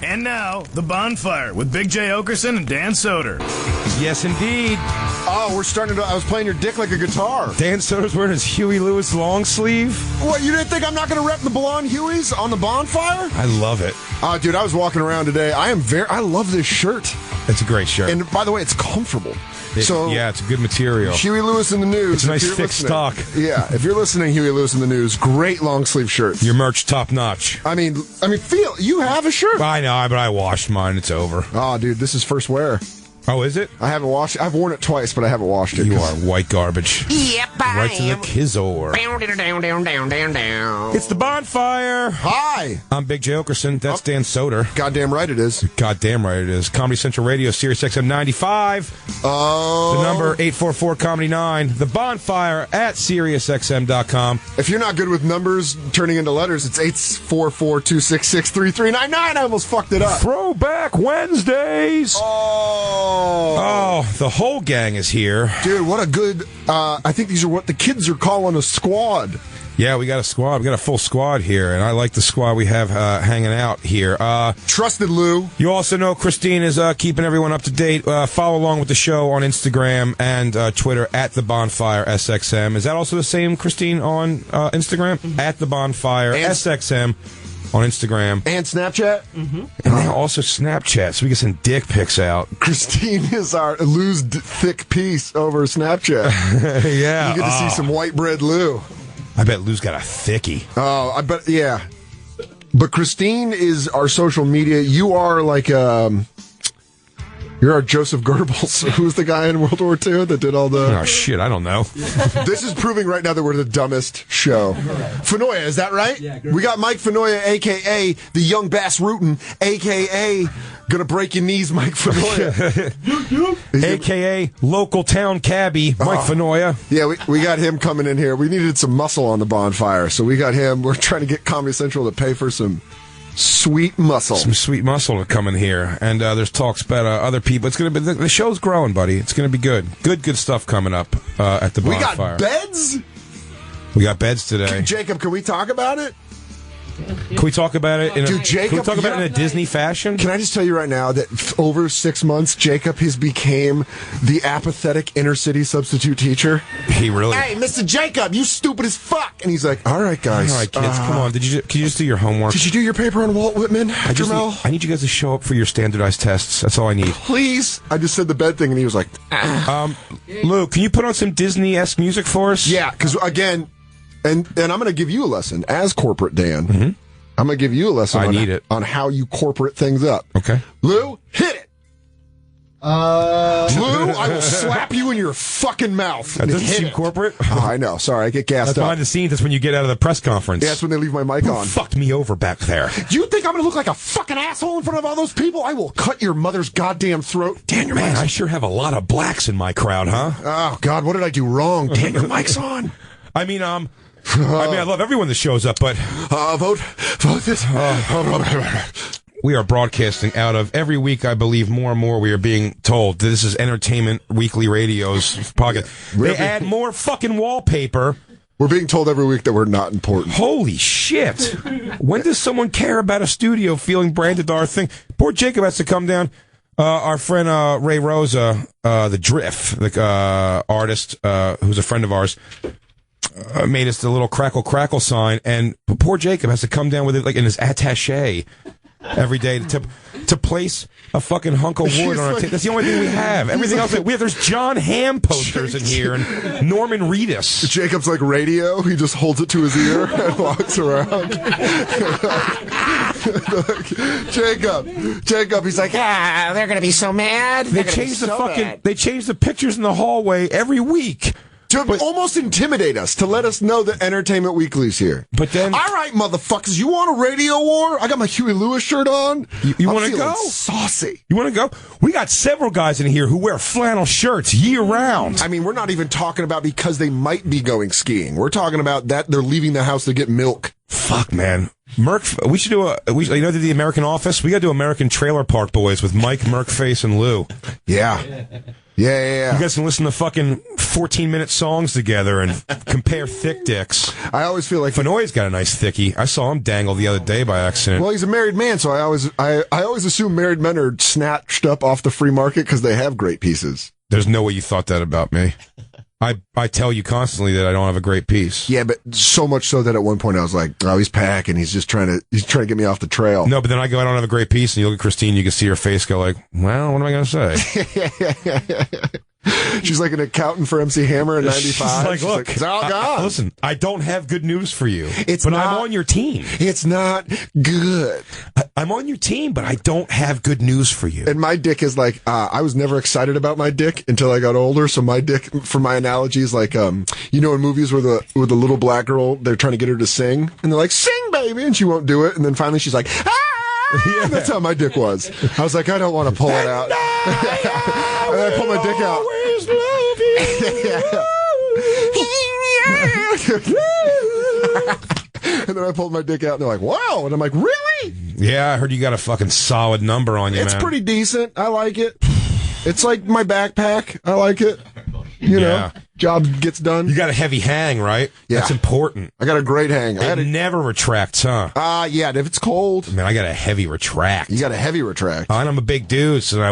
And now, The Bonfire with Big J. Oakerson and Dan Soder. Yes, indeed. Oh, we're starting to... I was playing your dick like a guitar. Dan Soder's wearing his Huey Lewis long sleeve. What, you didn't think I'm not going to rep the blonde Hueys on the Bonfire? I love it. Dude, I was walking around today. I love this shirt. It's a great shirt. And by the way, it's comfortable. Yeah, it's a good material. Huey Lewis in the News. It's a nice thick stock. Yeah, if you're listening, Huey Lewis in the News, great long sleeve shirts. Your merch top notch. I mean, you have a shirt. I know, but I washed mine. It's over. Oh, dude, this is first wear. Oh, is it? I haven't washed it. I've worn it twice, but I haven't washed it. You are white garbage. Yep, I Right to the am. Kizor. Down. It's the Bonfire. Hi. I'm Big J. Oakerson. That's Dan Soder. Goddamn right it is. Goddamn right it is. Comedy Central Radio, Sirius XM 95. Oh. The number 844-COMEDY-9. The Bonfire at SiriusXM.com. If you're not good with numbers turning into letters, it's 844-266-3399. I almost fucked it up. Throwback Wednesdays. Oh, the whole gang is here. Dude, what a good... I think these are what the kids are calling a squad. Yeah, we got a squad. We got a full squad here, and I like the squad we have hanging out here. Trusted Lou. You also know Christine is keeping everyone up to date. Follow along with the show on Instagram and Twitter at The Bonfire SXM. Is that also the same, Christine, on Instagram? Mm-hmm. At The Bonfire SXM on Instagram. And Snapchat. Mm-hmm. And now also Snapchat, so we get some dick pics out. Christine is our Lou's thick piece over Snapchat. Yeah. You get to see some white bread Lou. I bet Lou's got a thickie. Oh, I bet, yeah. But Christine is our social media. You are like, you're our Joseph Goebbels. Who's the guy in World War II that did all the... Oh, shit, I don't know. This is proving right now that we're the dumbest show. Fenoya, is that right? Yeah, we got Mike Fenoya, a.k.a. the young Bass Rootin', a.k.a. gonna break your knees, Mike Fenoya. A.k.a. local town cabbie, Mike Fenoya. Yeah, we got him coming in here. We needed some muscle on the Bonfire, so we got him. We're trying to get Comedy Central to pay for some sweet muscle. Some sweet muscle to come in here. And there's talks about other people. It's going to be... The show's growing, buddy. It's going to be good. Good stuff coming up at the Bonfire. We got beds? We got beds today. Jacob, can we talk about it? Can we talk about it in Dude, Jacob, can we talk about it in a Disney fashion? Can I just tell you right now that over 6 months, Jacob has became the apathetic inner city substitute teacher? He really... Hey, Mr. Jacob, you stupid as fuck! And he's like, all right, guys. All right, kids, come on. Can you just do your homework? Did you do your paper on Walt Whitman, Jamal? I need you guys to show up for your standardized tests. That's all I need. Please? I just said the bed thing, and he was like... Lou, can you put on some Disney-esque music for us? Yeah, because, again, and I'm going to give you a lesson as corporate Dan. Mm-hmm. I'm going to give you a lesson on how you corporate things up. Okay. Lou, hit it! Lou, I will slap you in your fucking mouth. That doesn't seem corporate. Oh, I know. Sorry, I get gassed That's up. behind the scenes. That's when you get out of the press conference. Yeah, that's when they leave my mic on. Fucked me over back there. You think I'm going to look like a fucking asshole in front of all those people? I will cut your mother's goddamn throat. Dan, your Man, I sure have a lot of blacks in my crowd, huh? Oh, God, what did I do wrong? Dan, your mic's on. I mean, I love everyone that shows up, but... Vote this. We are broadcasting out of, every week, I believe, more and more we are being told, this is Entertainment Weekly Radio's podcast. They add more fucking wallpaper. We're being told every week that we're not important. Holy shit. When does someone care about a studio feeling branded to our thing? Poor Jacob has to come down. Our friend Ray Rosa, the Drift, the artist, who's a friend of ours, made us the little crackle sign, and poor Jacob has to come down with it like in his attaché every day to place a fucking hunk of wood on our table. That's the only thing we have. Everything else there's John Hamm posters in here and Norman Reedus. Jacob's like radio. He just holds it to his ear and walks around. Jacob. He's like, They're gonna be so mad. They change they change the pictures in the hallway every week. To almost intimidate us, to let us know that Entertainment Weekly's here. But then... All right, motherfuckers, you want a radio war? I got my Huey Lewis shirt on. You want to go? Saucy. You want to go? We got several guys in here who wear flannel shirts year-round. I mean, we're not even talking about because they might be going skiing. We're talking about that they're leaving the house to get milk. Fuck, man. We should do the American Office? We got to do American Trailer Park Boys with Mike, Merkface, and Lou. Yeah. Yeah. You guys can listen to fucking 14-minute songs together and compare thick dicks. I always feel like Fenoya's got a nice thickie. I saw him dangle the other day by accident. Well, he's a married man, so I always assume married men are snatched up off the free market because they have great pieces. There's no way you thought that about me. I tell you constantly that I don't have a great piece. Yeah, but so much so that at one point I was like, oh, he's packing. He's just trying to get me off the trail. No, but then I go, I don't have a great piece, and you look at Christine, you can see her face go like, well, what am I going to say? She's like an accountant for MC Hammer in 95. She's like, look, it's all gone. Listen, I don't have good news for you, but I'm on your team. It's not good. I'm on your team, but I don't have good news for you. And my dick is like, I was never excited about my dick until I got older. So my dick, for my analogy, is like, in movies where the little black girl, they're trying to get her to sing, and they're like, sing, baby, and she won't do it, and then finally she's like, ah! Yeah. That's how my dick was. I was like, I don't want to pull it out. And then I pulled my dick out. And then I pulled my dick out, and they're like, wow. And I'm like, really? Yeah, I heard you got a fucking solid number on you, It's man. pretty decent. I like it. It's like my backpack. I like it. You know, job gets done. You got a heavy hang, right? Yeah. That's important. I got a great hang. It never retracts, huh? Yeah, if it's cold. Man, I got a heavy retract. You got a heavy retract. And I'm a big dude, so I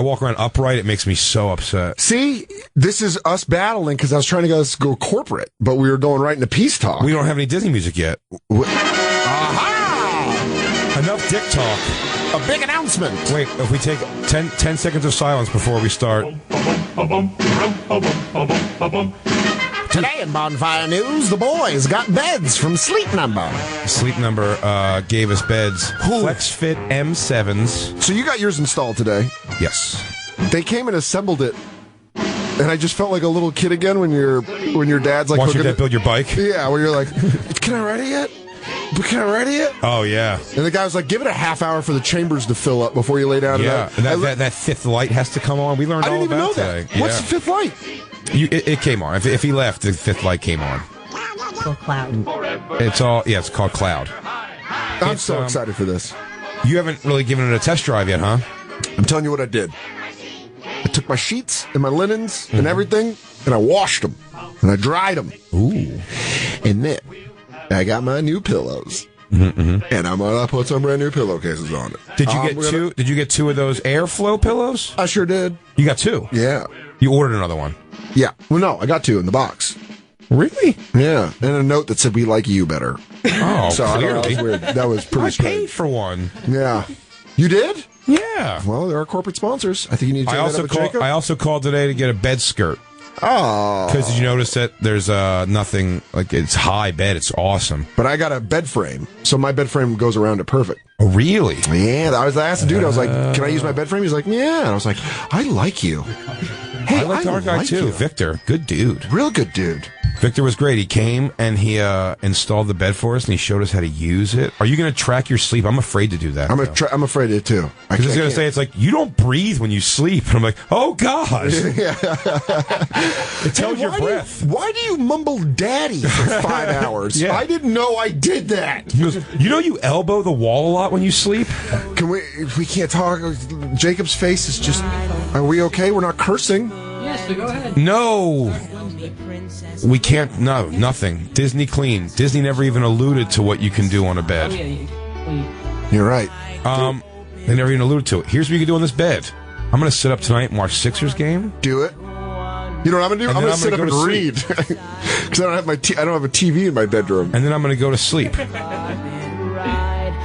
walk around upright. It makes me so upset. See, this is us battling because I was trying to go corporate, but we were going right into peace talk. We don't have any Disney music yet. Aha! Enough dick talk. A big announcement. Wait, if we take 10 seconds of silence before we start. Today in Bonfire News, the boys got beds from Sleep Number. Sleep Number gave us beds. FlexFit M7s. So you got yours installed today. Yes. They came and assembled it, and I just felt like a little kid again when your dad's like, Watch your dad build your bike? Yeah, where you're like, can I ride it yet? Can I ride it yet? Oh, yeah. And the guy was like, give it a half hour for the chambers to fill up before you lay down. Yeah, and that fifth light has to come on. We learned I all didn't even know about that. today. What's the fifth light? It came on. If he left, the fifth light came on. Cloud. It's called Cloud. I'm so excited for this. You haven't really given it a test drive yet, huh? I'm telling you what I did. I took my sheets and my linens and everything, and I washed them, and I dried them. Ooh. And then I got my new pillows. And I'm gonna put some brand new pillowcases on it. Did you get two? Did you get two of those airflow pillows? I sure did. You got two. Yeah. You ordered another one. Yeah. Well, no, I got two in the box. Really? Yeah. And a note that said, "We like you better." Oh, So I don't know, clearly. that was weird. That was pretty I strange. paid for one. Yeah. You did? Yeah. Well, there are corporate sponsors. I think you need to take that up with Jacob. I also called today to get a bed skirt. Oh. Because did you notice that there's nothing, like it's high bed. It's awesome. But I got a bed frame, so my bed frame goes around it perfect. Oh, really? Yeah, I asked the dude, I was like, can I use my bed frame? He's like, yeah. And I was like, I like you. Hey, I like our guy too. you. Victor. Good dude. Real good dude. Victor was great. He came and he installed the bed for us and he showed us how to use it. Are you going to track your sleep? I'm afraid to do that. I'm afraid of it too. I was going to say, it's like, you don't breathe when you sleep. And I'm like, oh, God. It tells your breath. Why do you mumble daddy for 5 hours? Yeah. I didn't know I did that. He goes, you know you elbow the wall a lot when you sleep? Can we can't talk. Jacob's face is just, are we okay? We're not cursing. Yes, so go ahead. No. We can't, no, nothing. Disney clean. Disney never even alluded to what you can do on a bed. You're right. They never even alluded to it. Here's what you can do on this bed. I'm going to sit up tonight and watch Sixers game. Do it. You know what I'm going to do? And I'm then going to sit up go and to read. Because I don't have I don't have a TV in my bedroom. And then I'm going to go to sleep.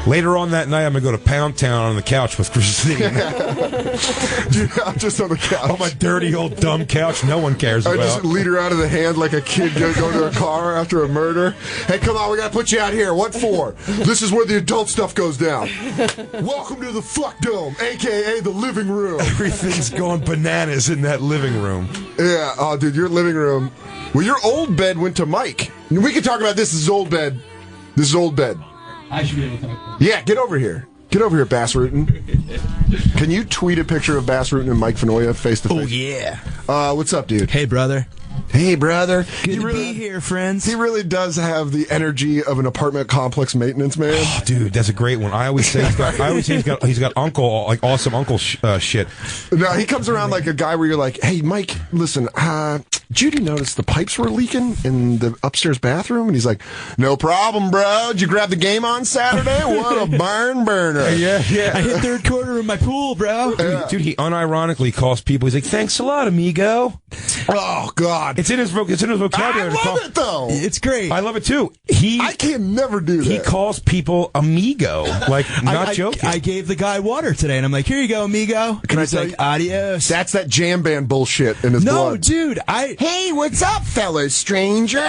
Later on that night, I'm going to go to Pound Town on the couch with Christine. Dude, I'm just on the couch. On my dirty old dumb couch no one cares I about. just lead her out of the hand like a kid going to a car after a murder. Hey, come on, we got to put you out here. What for? This is where the adult stuff goes down. Welcome to the Fuck Dome, a.k.a. the living room. Everything's going bananas in that living room. Yeah, oh, dude, your living room. Well, your old bed went to Mike. We can talk about this. This is old bed. This is old bed. I should be able to talk. Yeah, get over here. Get over here, Bass Rootin. Can you tweet a picture of Bass Rootin and Mike Fenoya face to face? Oh, yeah. What's up, dude? Hey, brother. Hey, brother. Good to be here, friends. He really does have the energy of an apartment complex maintenance man. Oh, dude, that's a great one. I always say he's got uncle, like awesome uncle shit. No, he comes around like a guy where you're like, hey, Mike, listen, Judy noticed the pipes were leaking in the upstairs bathroom, and he's like, no problem, bro. Did you grab the game on Saturday? What a barn burner. Yeah. I hit third quarter in my pool, bro. Dude, he unironically calls people. He's like, "Thanks a lot, amigo." Oh God, It's in his vocabulary. I love it though. It's great. I love it too. I can never do that. He calls people amigo, like not joking. I gave the guy water today, and I'm like, here you go, amigo. Can I He's tell like, you? adios. That's that jam band bullshit in his No, blood. dude, Hey, what's up, fellas, stranger? You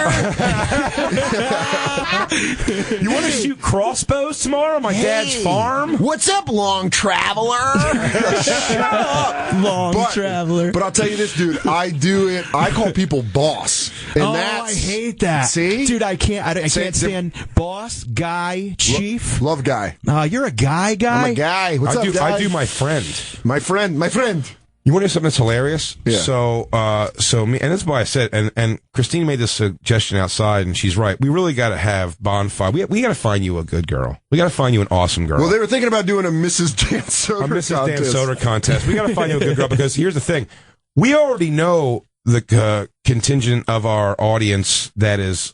want to shoot crossbows tomorrow on my dad's farm? What's up, long traveler? long traveler. But I'll tell you this, dude. I do it. I call people boss. And I hate that. See? Dude, I can't Say it stand boss, guy, chief. Love guy. You're a guy? I'm a guy. What's up, guy? I do my friend. My friend. You want to hear something that's hilarious? Yeah. So me, and that's why I said, and Christine made this suggestion outside, and she's right. We really got to have Bonfire. We got to find you a good girl. We got to find you an awesome girl. Well, they were thinking about doing a Mrs. Dan Soder a Mrs. contest. Dan Soder contest. We got to find you a good girl because here's the thing: we already know the contingent of our audience that is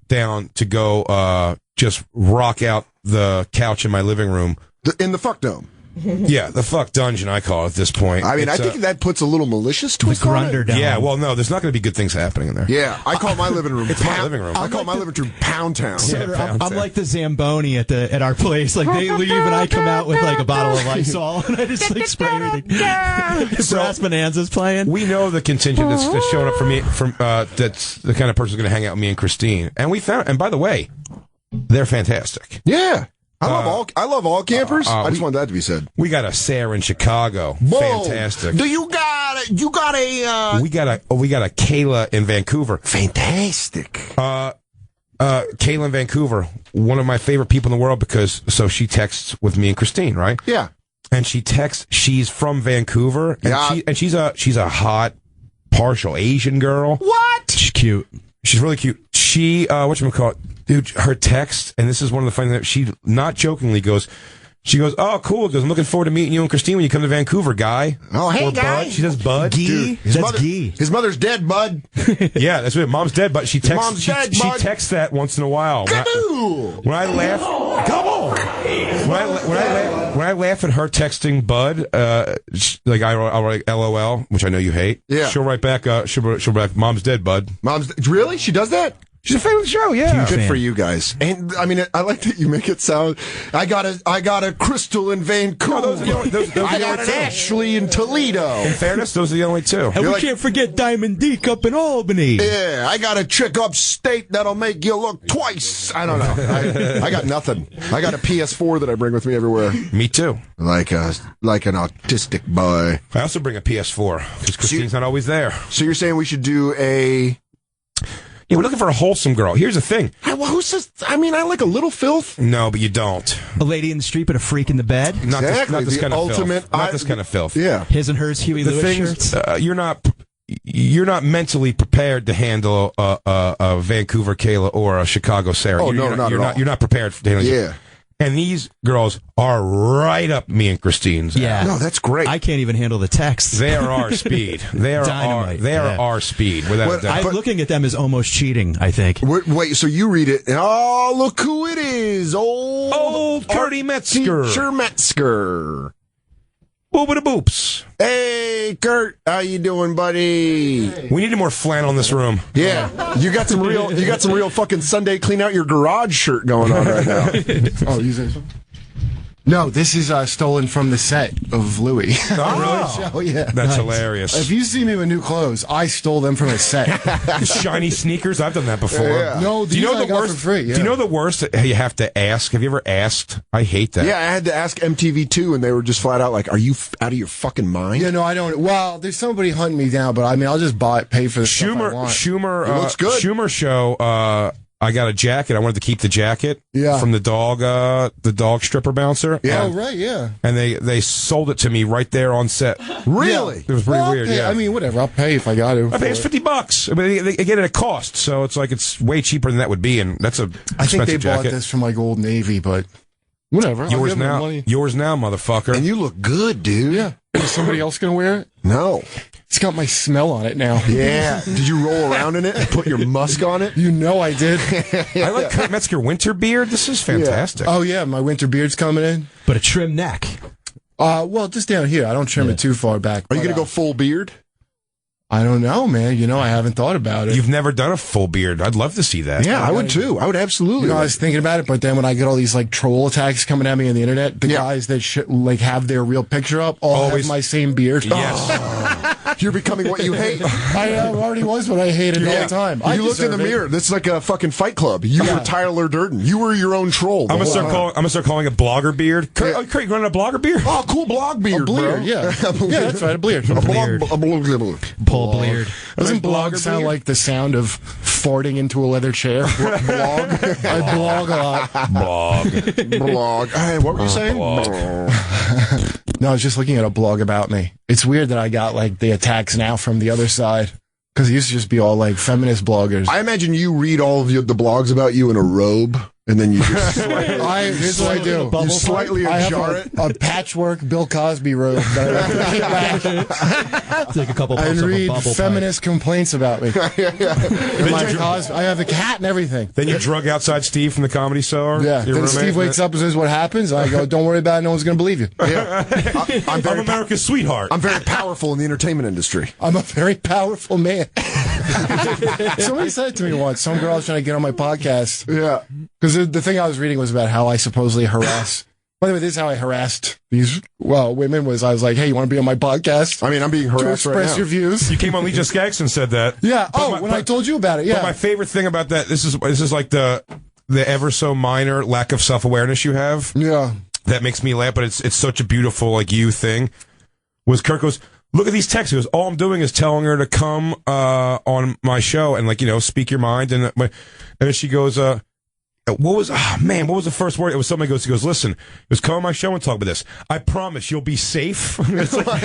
down to go just rock out the couch in my living room. In the fuck dome. Yeah, the fuck dungeon, I call it at this point. I mean, It's, I think that puts a little malicious twist on it. Grunder yeah, well, no, there's not going to be good things happening in there. Yeah, I call my living room. It's my living room. I call my living room Pound Town. Yeah. I'm like the Zamboni at our place. Like they leave and I come out with like a bottle of Lysol and I just like spray everything. Brass Bonanza's playing. We know the contingent that's showing up for me. That's the kind of person who's going to hang out with me and Christine. And we found. And by the way, they're fantastic. Yeah. I love all campers. I just wanted that to be said. We got a Sarah in Chicago. Whoa. Fantastic. Do you got a We got a Kayla in Vancouver. fantastic? Kayla in Vancouver, one of my favorite people in the world because she texts with me and Christine, right? Yeah. And she's from Vancouver, and Yeah. she's a hot, partial Asian girl. What? She's cute. She's really cute. She, whatchamacallit, dude, her text, and this is one of the funny things, she not jokingly goes, oh, cool, because I'm looking forward to meeting you and Christine when you come to Vancouver, guy. Oh, hey, or guy. Bud. She says bud. Gee, that's gee. His mother's dead, bud. Yeah, that's what Mom's dead, but she texts, Mom's dead, she bud. texts that once in a while. Kaboo! When I laugh, come on. When I laugh at her texting Bud, like I'll write LOL, which I know you hate. Yeah. She'll write back. She'll write back. Mom's dead, Bud. Really? She does that? She's a fan of the show. Yeah. Good fan. for you guys. And I mean, I like that you make it sound. I got a Crystal in Vancouver. those are the only- those I are the got only an two. Ashley in Toledo. In fairness, those are the only two. And we like- can't forget Diamond Deke up in Albany. Yeah, I got a chick upstate that'll make you look twice. I don't know. I got nothing. I got a PS4 that I bring with me everywhere, Me too. like an autistic boy. I also bring a PS4 because Christine's not always there. So you're saying we should do a? Yeah, we're looking for a wholesome girl. Here's the thing. Well, who says? I mean, I like a little filth. No, but you don't. A lady in the street, but a freak in the bed. Not Exactly, this the kind of ultimate- filth. Not this kind of filth. Yeah. His and hers Huey The Lewis thing shirts. is, you're not mentally prepared to handle a Vancouver Kayla or a Chicago Sarah. Oh, You're not at all. You're not prepared to handle. Yeah. And these girls are right up me and Christine's. Yeah. No, that's great. I can't even handle the texts. They are our speed. They are Dynamite, They are yeah. our speed. Without What- a doubt. I'm looking at them as almost cheating, I think. Wait, so you read it, and oh, look who it is. Old Curdy Metzger. Teacher Metzger. Boobada boops. Hey, Kurt, how you doing, buddy? We need more flannel in this room. Yeah, you got some real fucking Sunday clean out your garage shirt going on right now. Oh, using this one? No, this is stolen from the set of Louis. Oh, Oh, yeah. That's hilarious. If you see me with new clothes, I stole them from a set. Shiny sneakers. I've done that before. Yeah. No, Do you know these I the got worst? for free, yeah. Do you know the worst? You have to ask. Have you ever asked? I hate that. Yeah, I had to ask MTV2, and they were just flat out like, "Are you out of your fucking mind?" Yeah, no, I don't. Well, there's somebody hunting me down, but I mean, I'll just pay for the stuff I want. It looks good. Schumer show. I got a jacket. I wanted to keep the jacket Yeah. from the dog stripper bouncer. Yeah. Oh, right, yeah. And they sold it to me right there on set. Really? It was pretty Well, weird. I'll pay- Yeah. I mean, whatever. I'll pay if I got to. I pay it's $50. I mean, they get it at cost, so it's like it's way cheaper than that would be, and that's a I think they expensive bought jacket. this from like Old Navy, but whatever. I'll Yours give them now, money. yours now, motherfucker. And you look good, dude. Yeah. Is somebody else going to wear it? No. It's got my smell on it now. Yeah. Did you roll around in it and put your musk on it? You know I did. I like Kurt Metzger winter beard. This is fantastic. Oh, yeah. My winter beard's coming in. But a trim neck. Well, just down here. I don't trim it too far back. Are you but, going to go full beard? I don't know, man. You know, I haven't thought about it. You've never done a full beard. I'd love to see that. Yeah, I would too. I would absolutely. You know, I was thinking about it, but then when I get all these like troll attacks coming at me on the internet, the guys that like have their real picture up all Always. have my same beard. Yes. You're becoming what you hate. I already was what I hated all the time. I You looked in the deserve it. mirror. This is like a fucking Fight Club. You were Tyler Durden. You were your own troll. I'm gonna start calling it blogger beard. Kurt, Yeah. Kurt, you running a blogger beard? Oh, cool blog beard, A blear, bro. yeah. Yeah, that's right, a blear. A blog. Paul Bleard. Doesn't Like blog blogger sound beard? like the sound of farting into a leather chair? Blog. I blog a lot. Blog. Blog. Hey, what were you saying? No, I was just looking at a blog about me. It's weird that I got like the attacks now from the other side. Because it used to just be all like feminist bloggers. I imagine you read all of the blogs about you in a robe, and then you just Here's what I do. you slightly I have ajar it. a patchwork Bill Cosby robe that I have to kick back Take a couple and puffs of a read bubble feminist complaints about me. And my I have a cat and everything. Then you drug outside Steve from the Comedy Store. Yeah. Your Then roommate? Steve wakes up and says, "What happens?" And I go, "Don't worry about it. No one's going to believe you. Yeah. I'm I'm very America's sweetheart. I'm very powerful in the entertainment industry. I'm a very powerful man." Somebody said it to me once. Some girl was trying to get on my podcast. Yeah. Because the thing I was reading was about how I supposedly harass. By the way, this is how I harassed these women. Was I was like, "Hey, you want to be on my podcast?" I mean, I'm being To harassed right express now. your views. You came on Legion Skaggs and said that. Yeah. But Oh, my- when I but- told you about it. But Yeah. my favorite thing about that, this is like the ever so minor lack of self-awareness you have Yeah. that makes me laugh, but it's such a beautiful like you thing. Was Kirk goes, look at these texts. He goes, all I'm doing is telling her to come on my show and like speak your mind, and then she goes, what was the first word? It was something he goes, listen, come on my show and talk about this. I promise you'll be safe. It's like,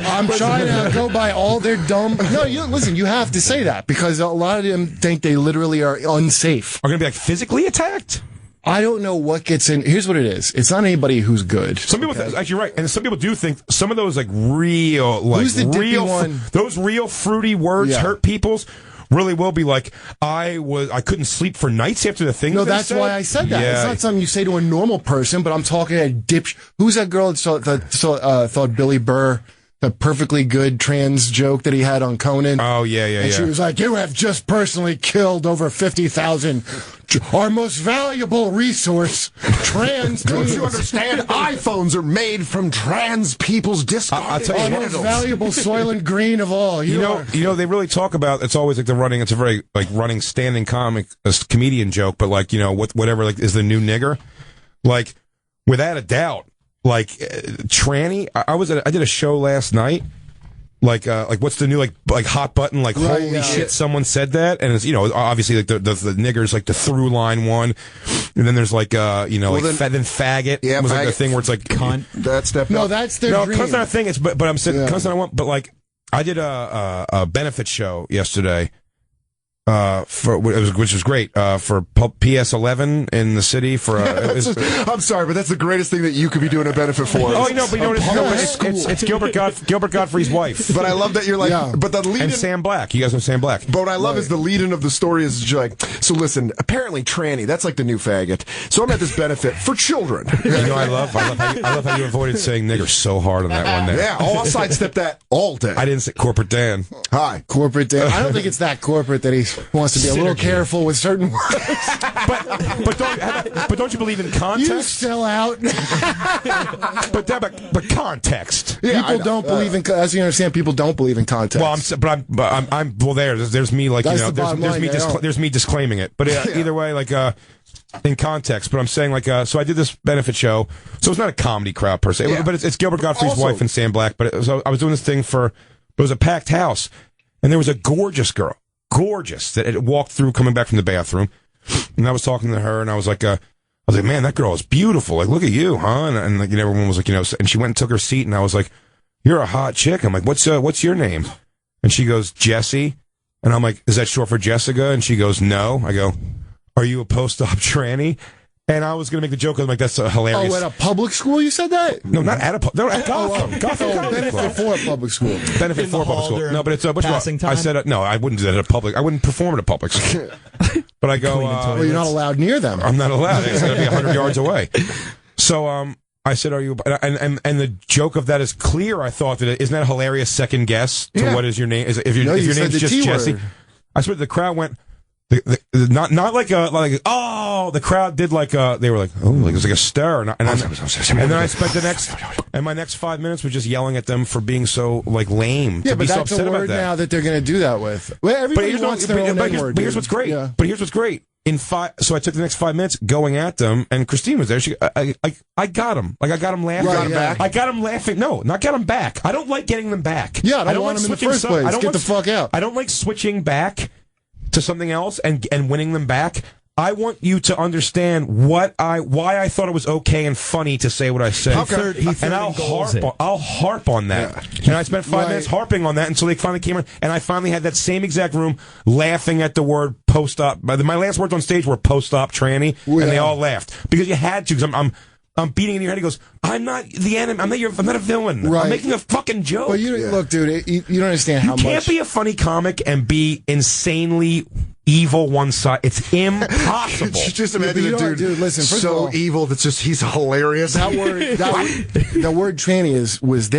I'm trying to go by all their dumb. No, listen. You have to say that because a lot of them think they literally are unsafe. are going to be like physically attacked. I don't know what gets in. Here's what it is. It's not anybody who's good. Some people actually right, and some people do think some of those like real, like Who's the dippy real, one? those real fruity words Yeah. hurt people's. Really will be like I couldn't sleep for nights after the thing. No, that's why I said that. Yeah. It's not something you say to a normal person, but I'm talking a who's that girl that thought Billy Burr, the perfectly good trans joke that he had on Conan? Oh yeah. And she was like, "You have just personally killed over 50,000. Our most valuable resource, trans Don't beings. you understand? iPhones are made from trans people's I'll discarded tell you Our what, most valuable soil and green of all. You know, they really talk about. It's always like it's a very like running standing comedian joke, but like whatever like is the new nigger, like without a doubt, like tranny. I did a show last night. Like what's the new like hot button like Right, holy yeah. shit someone said that, and it's obviously like the niggers like the through line one, and then there's like then faggot was like the faggot. thing where it's like Cunt. That step No, up. that's their no, dream. cunt's not a thing. It's but I'm saying Yeah. cunt's not one. But like I did a benefit show yesterday, which was great for PS11 in the city for. I'm sorry, but that's the greatest thing that you could be doing a benefit for. Oh, but you know what Public it's Gilbert Godfrey's wife. But I love that you're like, Yeah. but the lead And in, Sam Black. You guys know Sam Black. but what I love is the lead in of the story is you're like, so listen, apparently tranny, that's like the new faggot. So I'm at this benefit for children. You know, I love how you avoided saying nigger so hard on that one there. Yeah, I'll sidestep that all day. I didn't say corporate Dan. Hi. Corporate Dan. I don't think it's that corporate that he wants to be a little Synergy. careful with certain words. But don't you believe in You context? sell out. But context. Yeah, I People know. don't believe in, as you understand, people don't believe in context. Well, there's me like That's you know the bottom line, they don't. there's me disclaiming it, but either way like in context. But I'm saying like so I did this benefit show, so it's not a comedy crowd per se, Yeah. but it's Gilbert Godfrey's Also- wife and Sam Black. But I was doing this thing it was a packed house, and there was a gorgeous girl, that had walked through coming back from the bathroom. And I was talking to her, and I was like, man, that girl is beautiful. Like, look at you, huh? And like, everyone was like, and she went and took her seat, and I was like, you're a hot chick. I'm like, what's your name? And she goes, Jessie. And I'm like, is that short for Jessica? And she goes, no. I go, are you a post-op tranny? And I was going to make the joke. I'm like, that's hilarious. Oh, at a public school you said that? No, not at a no, at Gotham. Gotham Comedy Club. Benefit for a public school. Benefit for a public school. No, but it's passing time? I said, no, I wouldn't do that at a public. I wouldn't perform at a public school. But I go, well, you're not allowed near them. I'm not allowed. It's going to be 100 yards away. So, I said, are you, and the joke of that is clear. I thought that, isn't that a hilarious second guess to what is your name? If your name is just Jesse. I swear the crowd went, not like the crowd did they were like, oh, like it was like a stir, and then I spent my next 5 minutes was just yelling at them for being so like lame. Yeah, to but be so that's upset a about word that. now that they're going to do that with. Well, everybody wants their own N-word. But here's what's great. Yeah. But here's what's great. So I took the next 5 minutes going at them, and Christine was there. I got him. Like I got him laughing. Got him back? I got him laughing. No, not got him back. I don't like getting them back. Yeah, I don't want them in the first place. Get the fuck out. I don't like switching back to something else and winning them back. I want you to understand why I thought it was okay and funny to say what I said. And I'll harp on that. Yeah. And I spent 5 minutes harping on that until they finally came in, and I finally had that same exact room laughing at the word post-op. My last words on stage were post-op tranny, and they all laughed because you had to. Because I'm beating in your head. He goes, I'm not the enemy. I'm not a villain. Right. I'm making a fucking joke. But look, dude, you don't understand how much. You can't be a funny comic and be insanely evil one side. It's impossible. Just imagine a dude listen, first so of all, evil that's just he's hilarious. That word, the word tranny was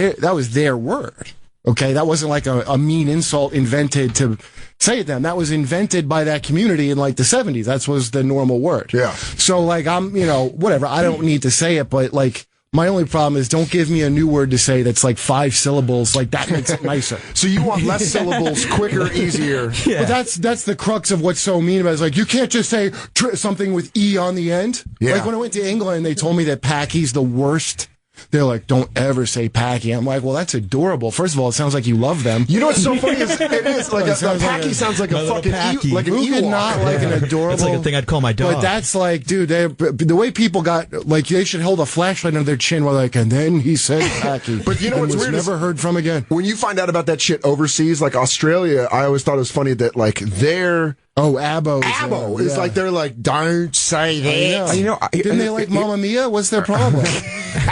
their word. Okay, that wasn't like a mean insult invented to say it then. That was invented by that community in like the 70s. That was the normal word. Yeah. So like whatever. I don't need to say it, but like my only problem is don't give me a new word to say that's like 5 syllables. Like that makes it nicer. So you want less syllables, quicker, easier. Yeah. But that's the crux of what's so mean about it. It's like you can't just say something with E on the end. Yeah. Like when I went to England, they told me that Packy's the worst. They're like, don't ever say Packy. I'm like, well, that's adorable. First of all, it sounds like you love them. You know what's so funny is it is like a Packy sounds like a fucking like an Ewok. Not like an adorable. It's like a thing I'd call my dog. But that's like, dude, the way people got like they should hold a flashlight under their chin while like, and then he said Packy. But you know what's weird? Never heard from again. When you find out about that shit overseas, like Australia, I always thought it was funny that like their Abo is like they're like, don't say that. Didn't they like Mamma Mia? What's their problem?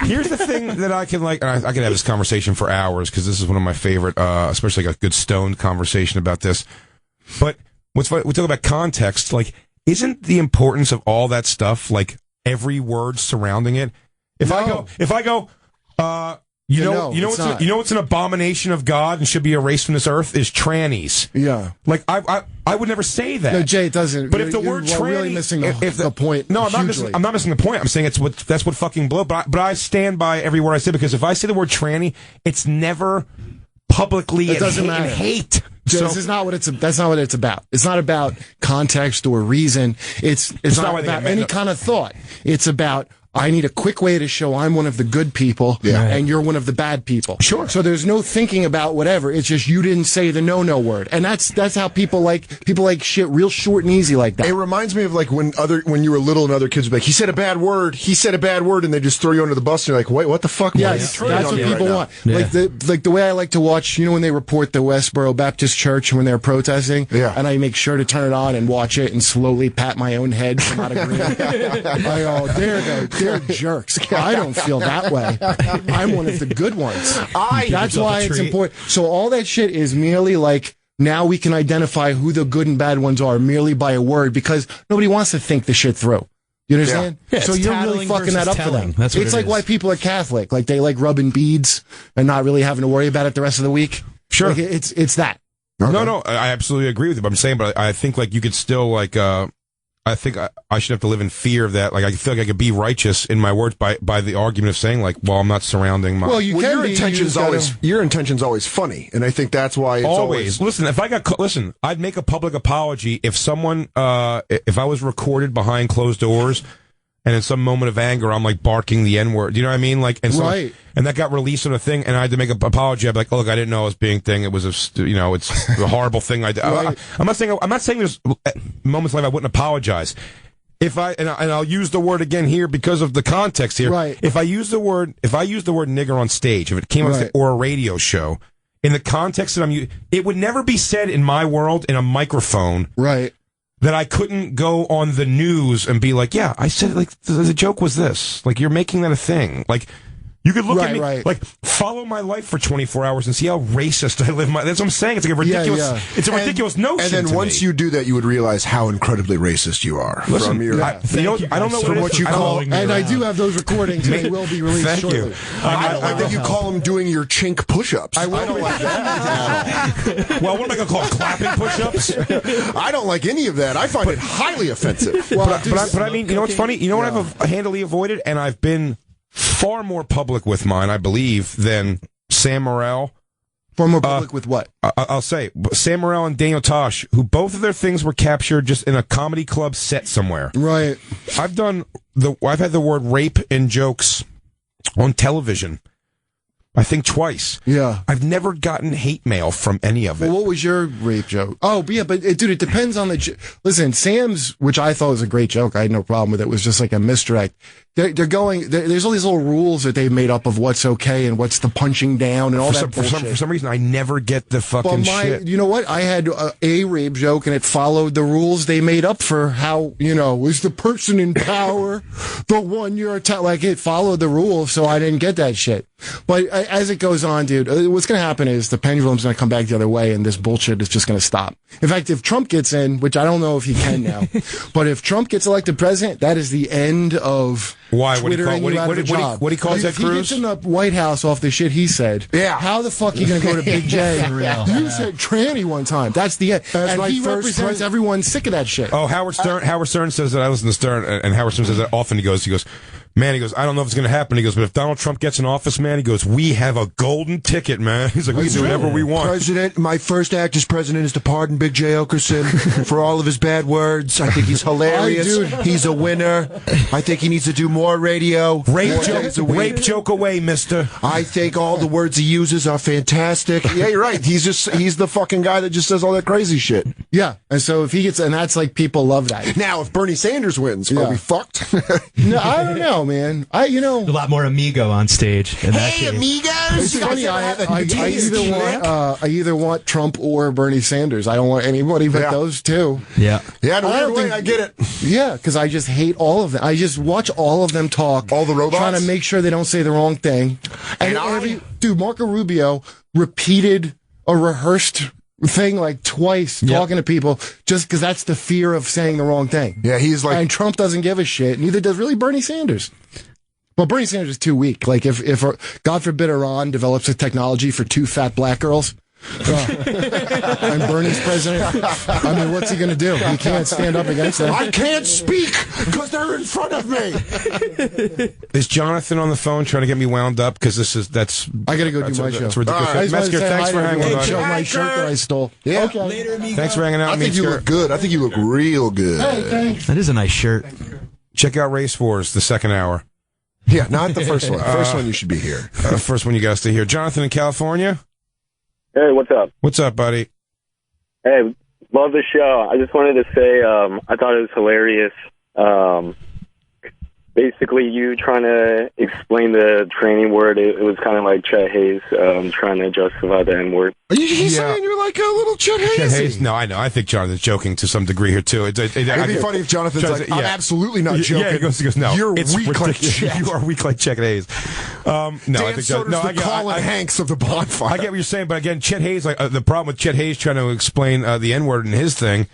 Here's the thing that I can like, and I can have this conversation for hours because this is one of my favorite, especially like a good stoned conversation about this. But we talk about context. Like, isn't the importance of all that stuff like every word surrounding it? If I go, you know what's an abomination of God and should be erased from this earth is trannies. Yeah, like I would never say that. No, Jay, it doesn't. But if the word tranny, really missing the point. No, I'm not missing the point. I'm saying that's what fucking blew. But I stand by every word I say because if I say the word tranny, it's never publicly it doesn't matter. Hate. Jay, that's not what it's about. It's not about context or reason. It's not about any kind of thought. It's about I need a quick way to show I'm one of the good people and you're one of the bad people. Sure. So there's no thinking about whatever. It's just you didn't say the no word. And that's how people like shit real short and easy like that. It reminds me of like when you were little and other kids would be like, he said a bad word, and they just throw you under the bus and you're like, wait, what the fuck? Yeah, that's what people want. Yeah. Like the way I like to watch, when they report the Westboro Baptist Church when they're protesting, and I make sure to turn it on and watch it and slowly pat my own head from not agreeing. I go, they're jerks. I don't feel that way. I'm one of the good ones. That's why it's important. So all that shit is merely like now we can identify who the good and bad ones are merely by a word because nobody wants to think the shit through. You understand? Yeah, so you're really fucking that up for them. That's what it's like why people are Catholic. Like they like rubbing beads and not really having to worry about it the rest of the week. Sure. Like it's that. Okay. No, I absolutely agree with you. But I'm saying, but I think like you could still like, I think I should have to live in fear of that. Like I feel like I could be righteous in my words by the argument of saying like, well, I'm not surrounding my. Well, your intention's always funny, and I think that's why it's always. Listen, I'd make a public apology if someone, if I was recorded behind closed doors, and in some moment of anger, I'm like barking the N-word. Do you know what I mean? Like, and so, Right. and that got released on a thing, and I had to make an apology. I'd be like, oh, look, I didn't know I was being thing. It was it's a horrible thing I did. Right. I'm not saying there's moments in life I wouldn't apologize. If and I'll use the word again here because of the context here. Right. If I use the word nigger on stage, if it came on or a radio show, in the context that I'm using, it would never be said in my world in a microphone. Right. That I couldn't go on the news and be like, yeah, I said, like, the joke was this. Like, you're making that a thing. Like, you could look at me, like, follow my life for 24 hours and see how racist I live my. That's what I'm saying. It's like a ridiculous. It's a ridiculous notion. And then once you do that, you would realize how incredibly racist you are. Listen, from your, I don't know what you call. And I do have those recordings. They will be released Thank shortly. you. I don't like that you call them doing your chink push-ups. I don't like that. Well, what am I going to call them? Clapping push-ups? I don't like any of that. I find it highly offensive. But I mean, you know what's funny? You know what I've handily avoided, and I've been far more public with mine, I believe, than Sam Morril. Far more public with what? I'll say Sam Morril and Daniel Tosh, who both of their things were captured just in a comedy club set somewhere. Right. I've had the word rape in jokes on television. I think twice. Yeah. I've never gotten hate mail from any of it. Well, what was your rape joke? Oh, yeah, but dude, it depends on the. Listen, Sam's, which I thought was a great joke. I had no problem with it. Was just like a misdirect. They're going. There's all these little rules that they've made up of what's okay and what's the punching down and all that bullshit. For some reason, I never get the fucking shit. You know what? I had a rape joke and it followed the rules they made up for how, is the person in power the one you're like it followed the rules, so I didn't get that shit. But as it goes on, dude, what's going to happen is the pendulum's going to come back the other way and this bullshit is just going to stop. In fact, if Trump gets in, which I don't know if he can now, but if Trump gets elected president, that is the end of why? What What he calls that, If he Cruz? gets in the White House off the shit he said, how the fuck are you going to go to Big J? You said tranny one time. That's the end. And he represents everyone sick of that shit. Oh, Howard Stern says that. I listen to Stern, and Howard Stern says that often. He goes, man, he goes, I don't know if it's going to happen. He goes, but if Donald Trump gets in office, man, he goes, we have a golden ticket, man. He's like, we can do whatever we want. President, my first act as president is to pardon Big J. Oakerson for all of his bad words. I think he's hilarious. He's a winner. I think he needs to do more radio. Rape joke away, mister. I think all the words he uses are fantastic. Yeah, you're right. He's the fucking guy that just says all that crazy shit. Yeah. And so if he gets, and that's like, people love that. Now, if Bernie Sanders wins, are we fucked? No, I don't know, man. A lot more amigo on stage. In that case. Amigos! It's funny. I either want Trump or Bernie Sanders. I don't want anybody but those two. Yeah. Yeah, in a weird way, I get it. Yeah, because I just hate all of them. I just watch all of them talk. All the robots? Trying to make sure they don't say the wrong thing. Dude, Marco Rubio repeated a rehearsed thing like twice, talking to people, just because that's the fear of saying the wrong thing. Yeah, he's like... And Trump doesn't give a shit, neither does really Bernie Sanders. Well, Bernie Sanders is too weak. Like, if God forbid Iran develops a technology for 2 fat black girls, and Bernie's president, I mean, what's he going to do? He can't stand up against them. I can't speak because they're in front of me. Is Jonathan on the phone trying to get me wound up? Because I got to go do my show. That's ridiculous. Right. Metzger, thanks for hanging out. Show my shirt that I stole. Yeah. Okay. Later, amigo. Thanks for hanging out. I think you look good. I think you look real good. Hey, thanks. That is a nice shirt. Check out Race Wars, the second hour. Yeah, not the first one. First one, you should be here. First one, you got to stay here. Jonathan in California. Hey, what's up? What's up, buddy? Hey, love the show. I just wanted to say I thought it was hilarious. Basically, you trying to explain the training word, it was kind of like Chet Hayes trying to justify the N-word. He's saying you're like a little Chet Hayes. Chet Hayes? No, I know. I think Jonathan's joking to some degree here, too. It'd be funny if Jonathan's like, I'm absolutely not joking. Yeah, he goes, no. You're it's weak like Chet. You are weak like Chet Hayes. No, Dan I think Soder's the Colin Hanks of the Bonfire. I get what you're saying, but again, Chet Hayes, like the problem with Chet Hayes trying to explain the N-word in his thing,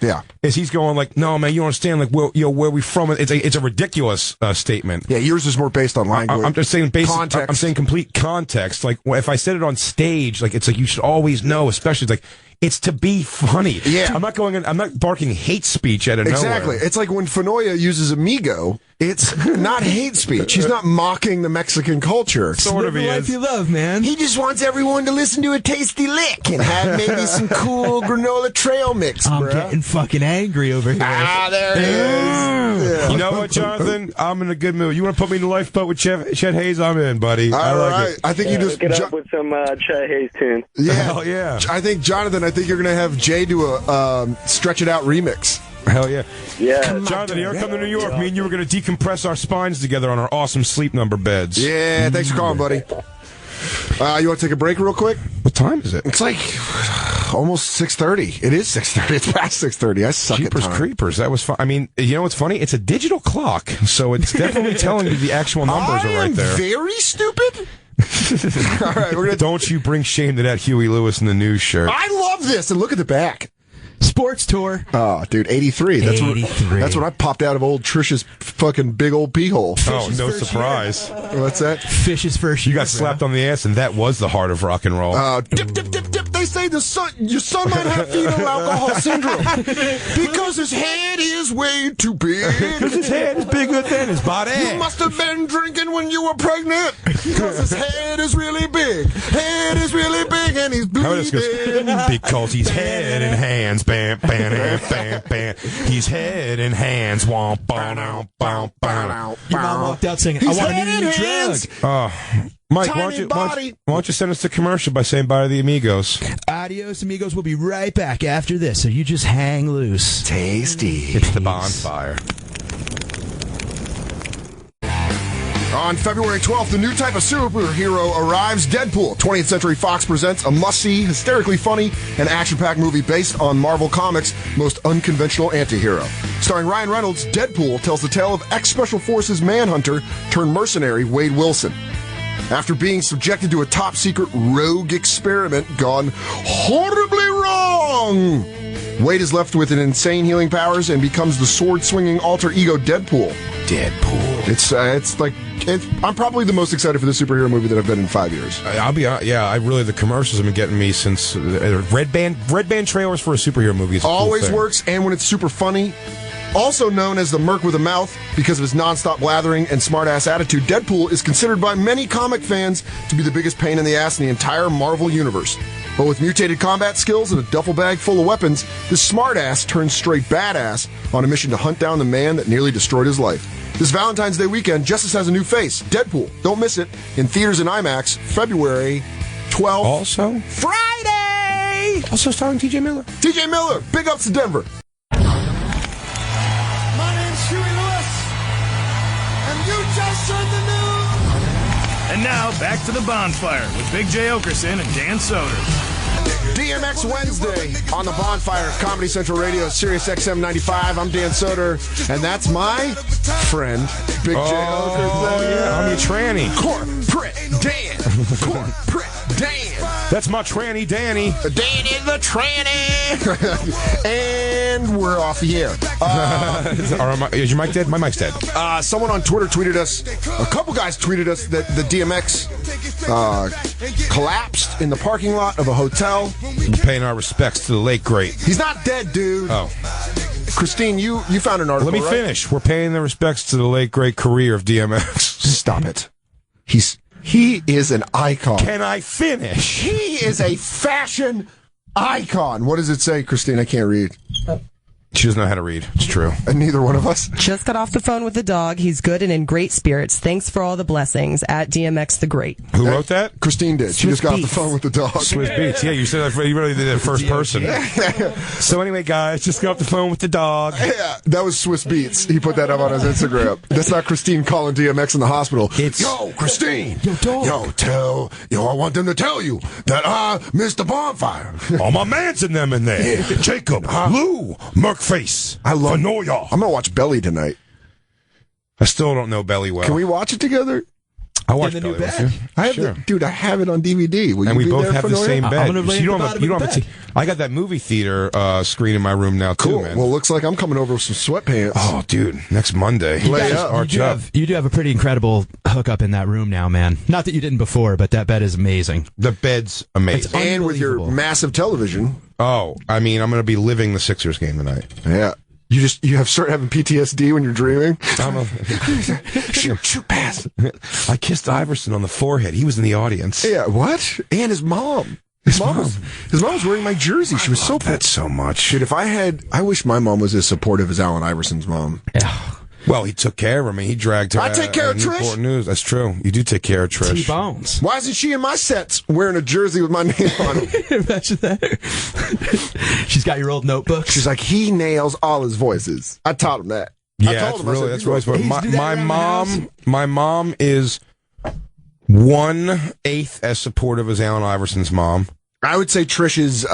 is he's going like, no, man, you don't understand, like, where we from? It's a ridiculous statement. Yeah, yours is more based on language. I'm just saying context. I'm saying complete context. Like, if I said it on stage, like, it's like you should always know, especially like It's to be funny. Yeah. I'm not barking hate speech out of Exactly. nowhere. It's like when Fenoya uses Amigo, it's not hate speech. He's not mocking the Mexican culture. Sort of Live the he life is. you love, man. He just wants everyone to listen to a tasty lick and have maybe some cool granola trail mix, I'm bruh. getting fucking angry over here. There it is. Yeah. You know what, Jonathan? I'm in a good mood. You want to put me in the lifeboat with Chet Hayes? I'm in, buddy. I All like right. it. I think you just... Get up with some Chet Hayes tune. Yeah. Hell yeah. I think, Jonathan, you're going to have Jay do a Stretch It Out remix. Hell yeah. Yeah. Jonathan, you ever come to New York? Me and you were going to decompress our spines together on our awesome sleep number beds. Yeah, thanks for calling, buddy. You want to take a break real quick? What time is it? It's like almost 6:30. It is 6:30. It's past 6:30. I suck Jeepers at time. creepers. That was fun. I mean, you know what's funny? It's a digital clock, so it's definitely telling you the actual numbers I are right am there. very stupid. All right, we're gonna. Don't you bring shame to that Huey Lewis in the news shirt. I love this, and look at the back. Sports tour. Oh, dude, 83. That's 83. That's when I popped out of old Trisha's fucking big old pee hole. Oh, no surprise. What's that? Fish's first You year, got slapped on the ass, and that was the heart of rock and roll. Dip, dip, dip, dip. They say your son might have fetal alcohol syndrome because his head is way too big. His head is bigger than his body. You must have been drinking when you were pregnant because his head is really big. Head is really big and he's How about this bleeding. goes, because he's head and hands, bam, bam, bam, bam, bam. He's head and hands, womp, bam, bam, bam. Your mom walked out singing, I He's want a head new and drug. hands. Mike, Tiny body. why don't you send us the commercial by saying bye to the Amigos? Adios, amigos. We'll be right back after this, so you just hang loose. Tasty. It's the Bonfire. On February 12th, the new type of superhero arrives, Deadpool. 20th Century Fox presents a must-see, hysterically funny, and action-packed movie based on Marvel Comics' most unconventional anti-hero. Starring Ryan Reynolds, Deadpool tells the tale of ex-Special Forces manhunter turned mercenary Wade Wilson. After being subjected to a top-secret rogue experiment gone horribly wrong, Wade is left with an insane healing powers and becomes the sword-swinging alter ego Deadpool. I'm probably the most excited for the superhero movie that I've been in 5 years. I'll be honest, the commercials have been getting me since red band trailers for a superhero movie. Is a cool Always thing. works, and when it's super funny. Also known as the Merc with a Mouth because of his nonstop blathering and smart-ass attitude, Deadpool is considered by many comic fans to be the biggest pain in the ass in the entire Marvel universe. But with mutated combat skills and a duffel bag full of weapons, this smartass turns straight badass on a mission to hunt down the man that nearly destroyed his life. This Valentine's Day weekend, Justice has a new face, Deadpool. Don't miss it. In theaters and IMAX, February 12th. Also, Friday! also starring T.J. Miller. TJ Miller, big ups to Denver. My name's Huey Lewis, and you just heard the news. And now, back to the Bonfire with Big J. Oakerson and Dan Soder. DMX Wednesday on the Bonfire, Comedy Central Radio, Sirius XM 95. I'm Dan Soder, and that's my friend, Big J. Oh, yeah, I'm your tranny. Corporate Dan. Corporate Dan. That's my tranny, Danny. Danny the tranny. And we're off the air. Is your mic dead? My mic's dead. Someone on Twitter tweeted us, a couple guys tweeted us that the DMX collapsed in the parking lot of a hotel. We're paying our respects to the late great. He's not dead, dude. Oh. Christine, you found an article, Let me right? finish. We're paying the respects to the late great career of DMX. Stop it. He is an icon. Can I finish? He is a fashion icon. What does it say, Christine? I can't read. She doesn't know how to read. It's true. And neither one of us. Just got off the phone with the dog. He's good and in great spirits. Thanks for all the blessings. At DMX the Great. Who wrote that? Christine did. She just got off the phone with the dog. Swiss Beats. Yeah, you said that. You really did that first person. So anyway, guys, just got off the phone with the dog. Yeah, that was Swiss Beats. He put that up on his Instagram. That's not Christine calling DMX in the hospital. It's Yo, Christine. Yo, dog. I want them to tell you that I missed the Bonfire. all my mans in them in there. Yeah. Jacob, Lou, Merkface, I love Fanoya. I'm going to watch Belly tonight. I still don't know Belly well. Can we watch it together? I watched in the new Belly with bed. you. I have Sure. dude, I have it on DVD. Will And you we be both there have for the Noya? same bed. I'm gonna lay So you at don't the have, bottom you of don't the have bed. I got that movie theater screen in my room now too, Cool. man. Well, looks like I'm coming over with some sweatpants. Oh, dude, next Monday. Lay Just up. arch You up. do have a pretty incredible hookup in that room now, man. Not that you didn't before, but that bed is amazing. The bed's amazing. And with your Unbelievable. massive television. Oh, I mean, I'm going to be living the Sixers game tonight. Yeah. You start having PTSD when you're dreaming. Shoot, pass. I kissed Iverson on the forehead. He was in the audience. Yeah, what? And his mom. His mom was wearing my jersey. She was so That's so much. Dude, I wish my mom was as supportive as Allen Iverson's mom. Well, he took care of her. I mean, he dragged her. I take care of Newport Trish. News. That's true. You do take care of Trish. T-Bones. Why isn't she in my sets wearing a jersey with my name on it? Imagine that. She's got your old notebooks. She's like, he nails all his voices. I taught him that. I Yeah, told that's him, I really said, smart. He used to do that My around the house. my mom is 1/8 as supportive as Allen Iverson's mom. I would say Trish is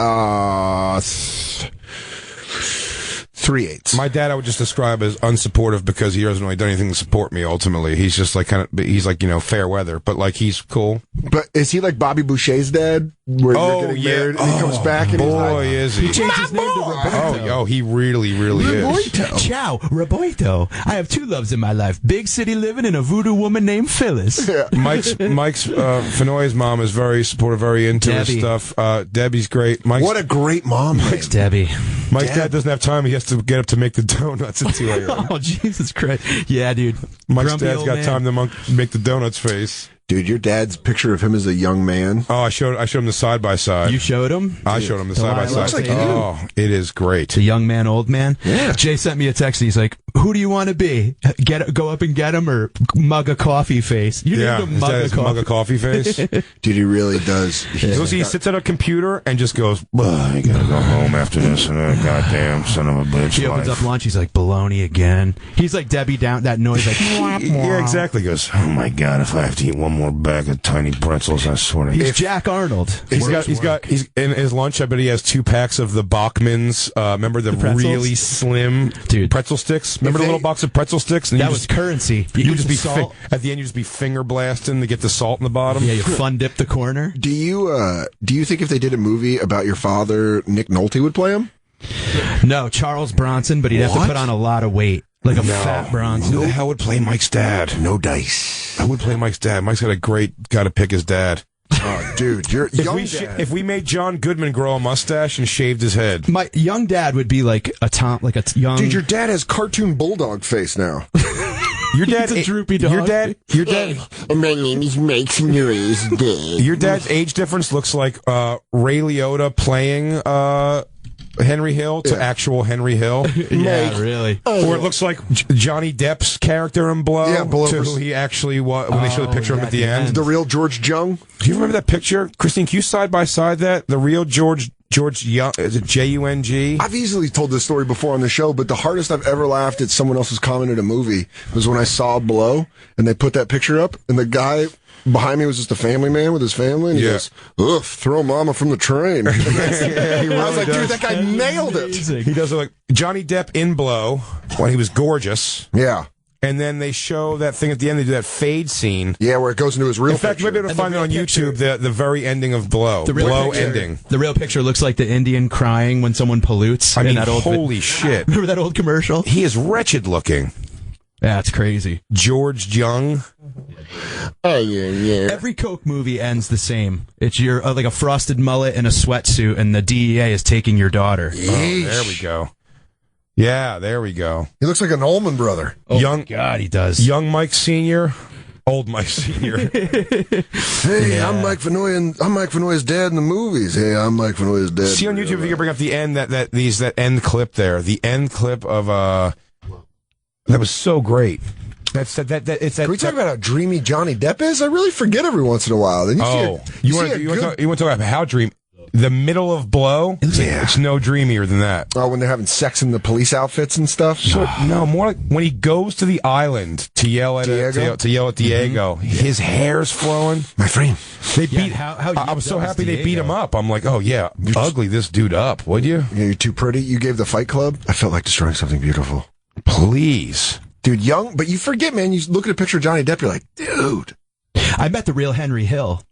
3/8. My dad, I would just describe as unsupportive because he hasn't really done anything to support me. Ultimately, he's just like he's like fair weather, but like he's cool. But is he like Bobby Boucher's dad, where they're getting married and he comes back and he's boy, like, is he? He changed his name to Roberto. Oh, he really is. Ciao, Roberto. I have two loves in my life: big city living and a voodoo woman named Phyllis. Yeah. Mike's Fenoy's mom is very supportive, very into his Debbie. stuff. Debbie's great. what a great mom. man. Debbie. Mike's dad doesn't have time. He has to get up to make the donuts at 2 a.m. Oh, Jesus Christ. Yeah, dude. Mike's Grumpy dad's old got man. time to make the donuts face. Dude, your dad's picture of him as a young man. Oh, I showed him the side by side. You showed him? I showed him the side by Delilah. side. Looks like you. Oh, it is great. The young man, old man. Yeah. Jay sent me a text. He's like, "Who do you want to be? Go up and get him, or mug a coffee face?" You Yeah, named him his dad has mug of coffee face. Dude, he really does. He sits at a computer and just goes, "I gotta go home after this." And goddamn son of a bitch. He opens life." up lunch. He's like, "Baloney again." He's like Debbie down that noise. Like, Yeah, exactly. He goes, "Oh my god, if I have to eat one more bag of tiny pretzels, I swear to He's God." Jack Arnold. He's in his lunch. I bet he has 2 packs of the Bachman's. Remember the pretzels? really slim Dude. pretzel sticks? Remember the little box of pretzel sticks? And That you was just, currency. you get just some be salt. at the end. You just be finger blasting to get the salt in the bottom. Yeah, you fun dip the corner. Do you think if they did a movie about your father, Nick Nolte would play him? No, Charles Bronson, but he'd have to What? put on a lot of weight, like a fat Bronson. Who the hell would play Mike's dad? No dice. I would play Mike's dad. Mike's got a great got to pick his dad. Oh, dude, you're young dad. If we made John Goodman grow a mustache and shaved his head, My young dad would be like a young. Dude, your dad has cartoon bulldog face now. your dad, He's a droopy dog. your dad, My name is Mike Fenuri's dad. your dad's age difference looks like Ray Liotta playing Henry Hill to actual Henry Hill. Yeah, really. Or it looks like Johnny Depp's character in Blow, Yeah, Blow to was- who he actually was when they show the picture of him at the end. The real George Jung. Do you remember that picture? Christine, can you side by side that? The real George Young, is it Jung? I've easily told this story before on the show, but the hardest I've ever laughed at someone else's comment in a movie was when I saw Blow and they put that picture up and the guy behind me was just a family man with his family and he goes, "Ugh, throw mama from the train." I was like, dude, that guy nailed it. He does it like Johnny Depp in Blow when he was gorgeous. Yeah. And then they show that thing at the end. They do that fade scene. Yeah, where it goes into his real In fact, you might be able to find it on YouTube. The very ending of Blow. The real Blow picture, ending. The real picture looks like the Indian crying when someone pollutes. I mean, in that old holy shit! Remember that old commercial? He is wretched looking. Yeah, it's crazy. George Young. Oh, yeah. Every Coke movie ends the same. It's your like a frosted mullet and a sweatsuit, and the DEA is taking your daughter. Oh, there we go. Yeah, there we go. He looks like an Allman brother. Oh Young my God, he does. Young Mike Sr., old Mike Sr. Hey, I'm Mike Fenoy, I'm Mike Fenoy's dad in the movies. Hey, I'm Mike Fenoy's dad. See on YouTube if you can bring up the end that end clip there. The end clip of that was so great. It's that Can we talk about how dreamy Johnny Depp is? I really forget every once in a while. Then you want to talk about how dream? The middle of Blow, it's no dreamier than that. Oh, when they're having sex in the police outfits and stuff. No, more like when he goes to the island to yell at Diego? Diego. His hair's flowing. My friend, they beat. I was so happy they beat him up. I'm like, oh yeah, ugly this dude up, would you? Yeah, you're too pretty. You gave the Fight Club. I felt like destroying something beautiful. Please, dude, young, but you forget, man. You look at a picture of Johnny Depp, you're like, dude. I met the real Henry Hill.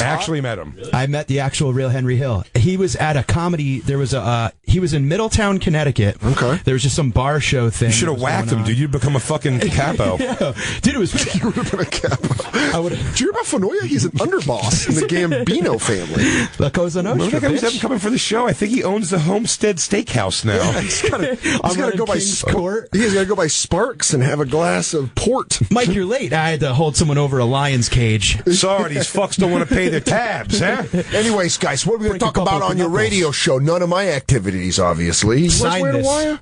Actually met him. I met the actual real Henry Hill. He was at a comedy. There was he was in Middletown, Connecticut. Okay. There was just some bar show thing. You should have whacked him, dude. You'd become a fucking capo. Yeah. Dude, it was. You would have been a capo. Did you hear about Fenoya? He's an underboss in the Gambino family. La Cosa Nostra. Remember that guy who's having coming for the show? I think he owns the Homestead Steakhouse now. Yeah, he's got to go by Court. He's got to go by Sparks and have a glass of port. Mike, you're late. I had to hold someone over a lion's cage. Sorry, these fucks don't want to pay their tabs, huh? Anyways, guys, what are we going to talk about on your radio show? None of my activities, obviously. He Signed wearing this. a wire?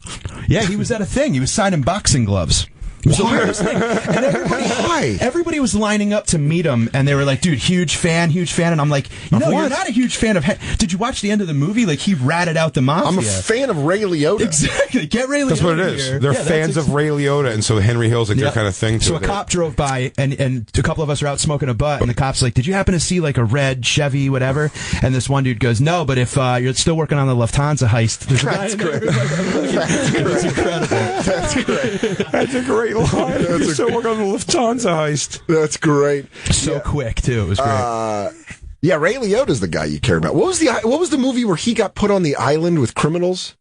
Yeah, he was at a thing. He was signing boxing gloves. It was the weirdest thing. And everybody was lining up to meet him, and they were like, dude, huge fan. And I'm like, you're not a huge fan of... Did you watch the end of the movie? Like, he ratted out the mafia. I'm a fan of Ray Liotta. Exactly. Get Ray Liotta. That's what it is. Here. They're fans of Ray Liotta, and so Henry Hill's like their kind of thing. So a cop drove by, and a couple of us are out smoking a butt, and the cop's like, did you happen to see like a red Chevy, whatever? And this one dude goes, no, but if you're still working on the Lufthansa heist, there's a guy in there. That's incredible. That's great. That's a great line. So work on the Lufthansa heist. That's great. So quick too. It was great. Yeah, Ray Liotta's the guy you care about. What was the movie where he got put on the island with criminals?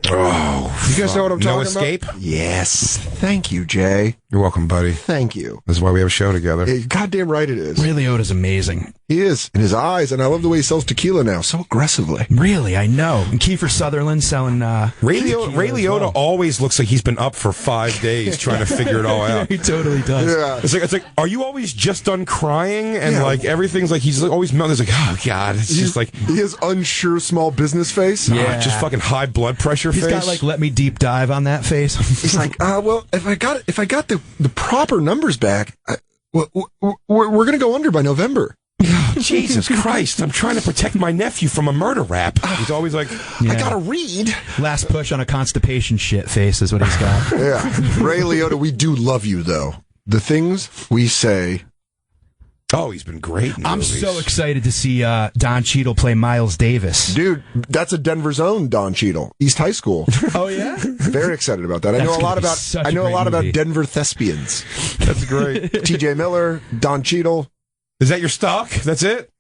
Oh, you guys know what I'm talking No Escape? about? Yes. Thank you, Jay. You're welcome, buddy. Thank you. This is why we have a show together. Goddamn right it is. Ray Liotta's amazing. He is. In his eyes, and I love the way he sells tequila now, so aggressively. Really, I know. And Kiefer Sutherland selling... Ray Liotta always looks like he's been up for 5 days trying to figure it all out. He totally does. Yeah. It's like, are you always just done crying? And like everything's like, he's always melting. It's like, oh God. It's just like... He has unsure small business face. Yeah. Just fucking high blood pressure face. He's got like, let me deep dive on that face. He's like, well, if I got the proper numbers back, we're going to go under by November. Jesus Christ, I'm trying to protect my nephew from a murder rap. He's always like, I gotta read. Last push on a constipation shit face is what he's got. Yeah. Ray Liotta, we do love you, though. The things we say. Oh, he's been great in I'm movies. so excited to see Don Cheadle play Miles Davis. Dude, that's a Denver's own Don Cheadle, East High School. Oh yeah, very excited about that. I know a lot about Denver thespians. That's great. T.J. Miller, Don Cheadle. Is that your stock? That's it,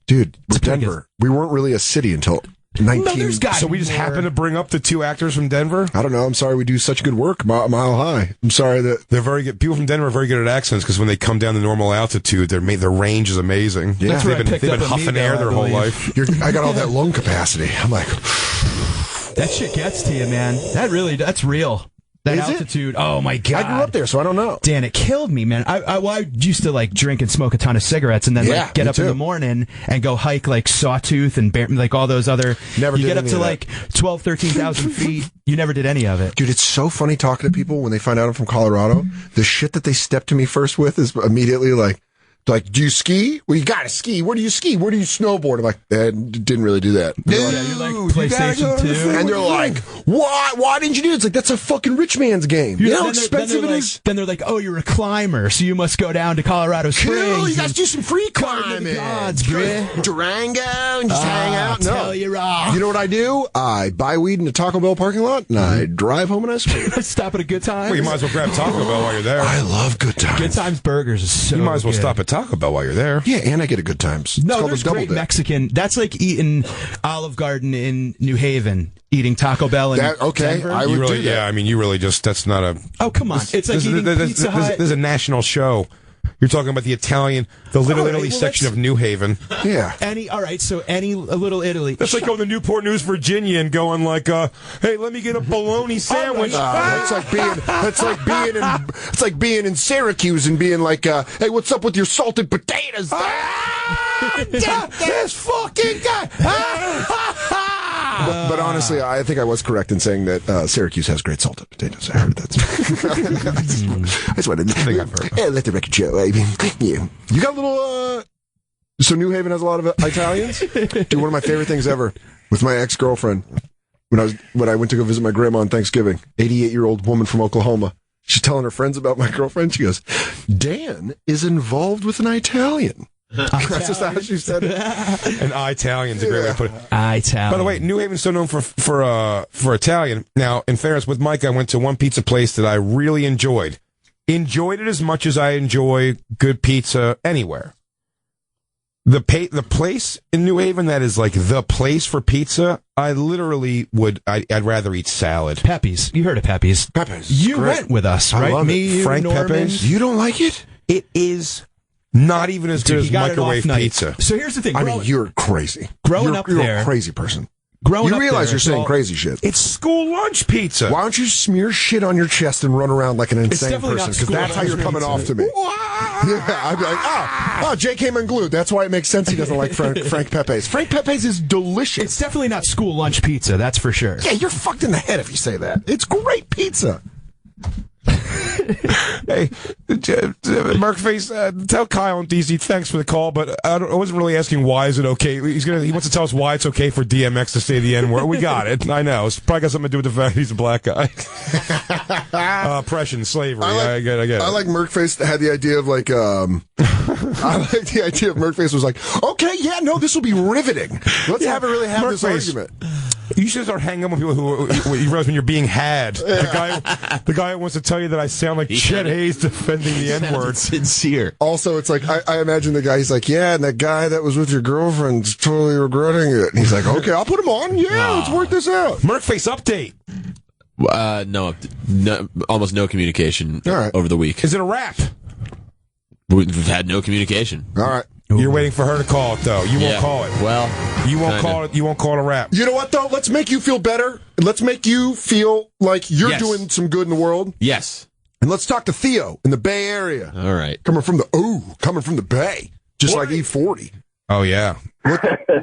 dude. We're Denver. We weren't really a city until 19. So we just happen to bring up the two actors from Denver. I don't know. I'm sorry we do such good work, Mile High. I'm sorry that they're very good. People from Denver are very good at accents because when they come down to normal altitude, their range is amazing. Yeah, they've been huffing air their whole life. I got all that lung capacity. I'm like, that shit gets to you, man. That's real. That altitude. Oh my God. I grew up there, so I don't know. Dan, it killed me, man. I used to like drink and smoke a ton of cigarettes and then like get up in the morning and go hike like Sawtooth and like all those other. Never you did get up any to of that. like 12, 13,000 feet. You never did any of it. Dude, it's so funny talking to people when they find out I'm from Colorado. The shit that they step to me first with is immediately like, do you ski? Well, you gotta ski. Where do you ski? Where do you snowboard? I'm like, didn't really do that. Yeah, you're like PlayStation 2. And they're like, why didn't you do it? It's like, that's a fucking rich man's game. You know how expensive it is? Then they're like, oh, you're a climber, so you must go down to Colorado Springs. Cool, you guys do some free climbing. Durango and just hang out. No. Tell you wrong. You know what I do? I buy weed in the Taco Bell parking lot and I drive home and I scream. Stop at a Good Times. Well, you might as well grab Taco Bell while you're there. I love Good Times. Good Times Burgers is so You might as well good. stop at Taco Bell while you're there. Yeah, and I get a Good Times. No, there's great Mexican. That's like eating Olive Garden in New Haven, eating Taco Bell in Denver. I would do that. Yeah, I mean, you really just, that's not a... Oh, come on. It's like eating Pizza Hut. There's a national show. You're talking about the Italian, the Little Italy section of New Haven. Yeah. All right, so any Little Italy. That's like going to Newport News, Virginia, and going like, "Hey, let me get a bologna sandwich." It's like being in Syracuse and being like, "Hey, what's up with your salted potatoes?" This fucking guy. But honestly, I think I was correct in saying that Syracuse has great salted potatoes. I heard that. I just wanted to let the record show. I mean, you got a little. So New Haven has a lot of Italians. Dude, one of my favorite things ever with my ex-girlfriend when I went to go visit my grandma on Thanksgiving. 88-year-old woman from Oklahoma. She's telling her friends about my girlfriend. She goes, "Dan is involved with an Italian." That's just how she said it. An Italian's a great way to put it. Italian. By the way, New Haven's so known for Italian. Now, in fairness, with Mike, I went to one pizza place that I really enjoyed. enjoyed it as much as I enjoy good pizza anywhere. The place in New Haven that is like the place for pizza, I literally I'd rather eat salad. Pepe's. You heard of Pepe's. Pepe's. You went with us, right? I love Me, it. you, Frank Norman. Pepe's. You don't like it? It is not even as good Dude, as he got it microwave off night. pizza. So here's the thing. I mean, you're crazy. Growing up you're there- a crazy person. Growing You up realize there, you're saying well, crazy shit. It's school lunch pizza. Why don't you smear shit on your chest and run around like an insane definitely not person? Because school that's how you're lunch coming pizza. off to me. Yeah, I'd be like, Jay came unglued. That's why it makes sense he doesn't like Frank Pepe's. Frank Pepe's is delicious. It's definitely not school lunch pizza, that's for sure. Yeah, you're fucked in the head if you say that. It's great pizza. Hey, Merkface, tell Kyle and DZ thanks for the call, but I wasn't really asking why is it okay. He wants to tell us why it's okay for DMX to say the N word. We got it. I know. It's probably got something to do with the fact he's a black guy. Oppression, slavery. I get it. I like Merkface that had the idea of like, I like the idea of Merkface was like, okay, yeah, no, this will be riveting. Let's have it really have this argument. You should start hanging up with people who you realize when you're being had. The guy who wants to tell you that I sound like Chet Hayes defending the N-word. Sincere. Also, it's like, I imagine the guy, he's like, yeah, and that guy that was with your girlfriend's totally regretting it. And he's like, okay, I'll put him on. Yeah, let's work this out. Merkface update. No, almost no communication over the week. Is it a wrap? We've had no communication. All right. You're waiting for her to call it, though. You won't call it. Well, you won't call it. You won't call it a wrap. You know what, though? Let's make you feel better. Let's make you feel like you're doing some good in the world. Yes. And let's talk to Theo in the Bay Area. All right. Coming from the Bay. Just like E40. Oh, yeah.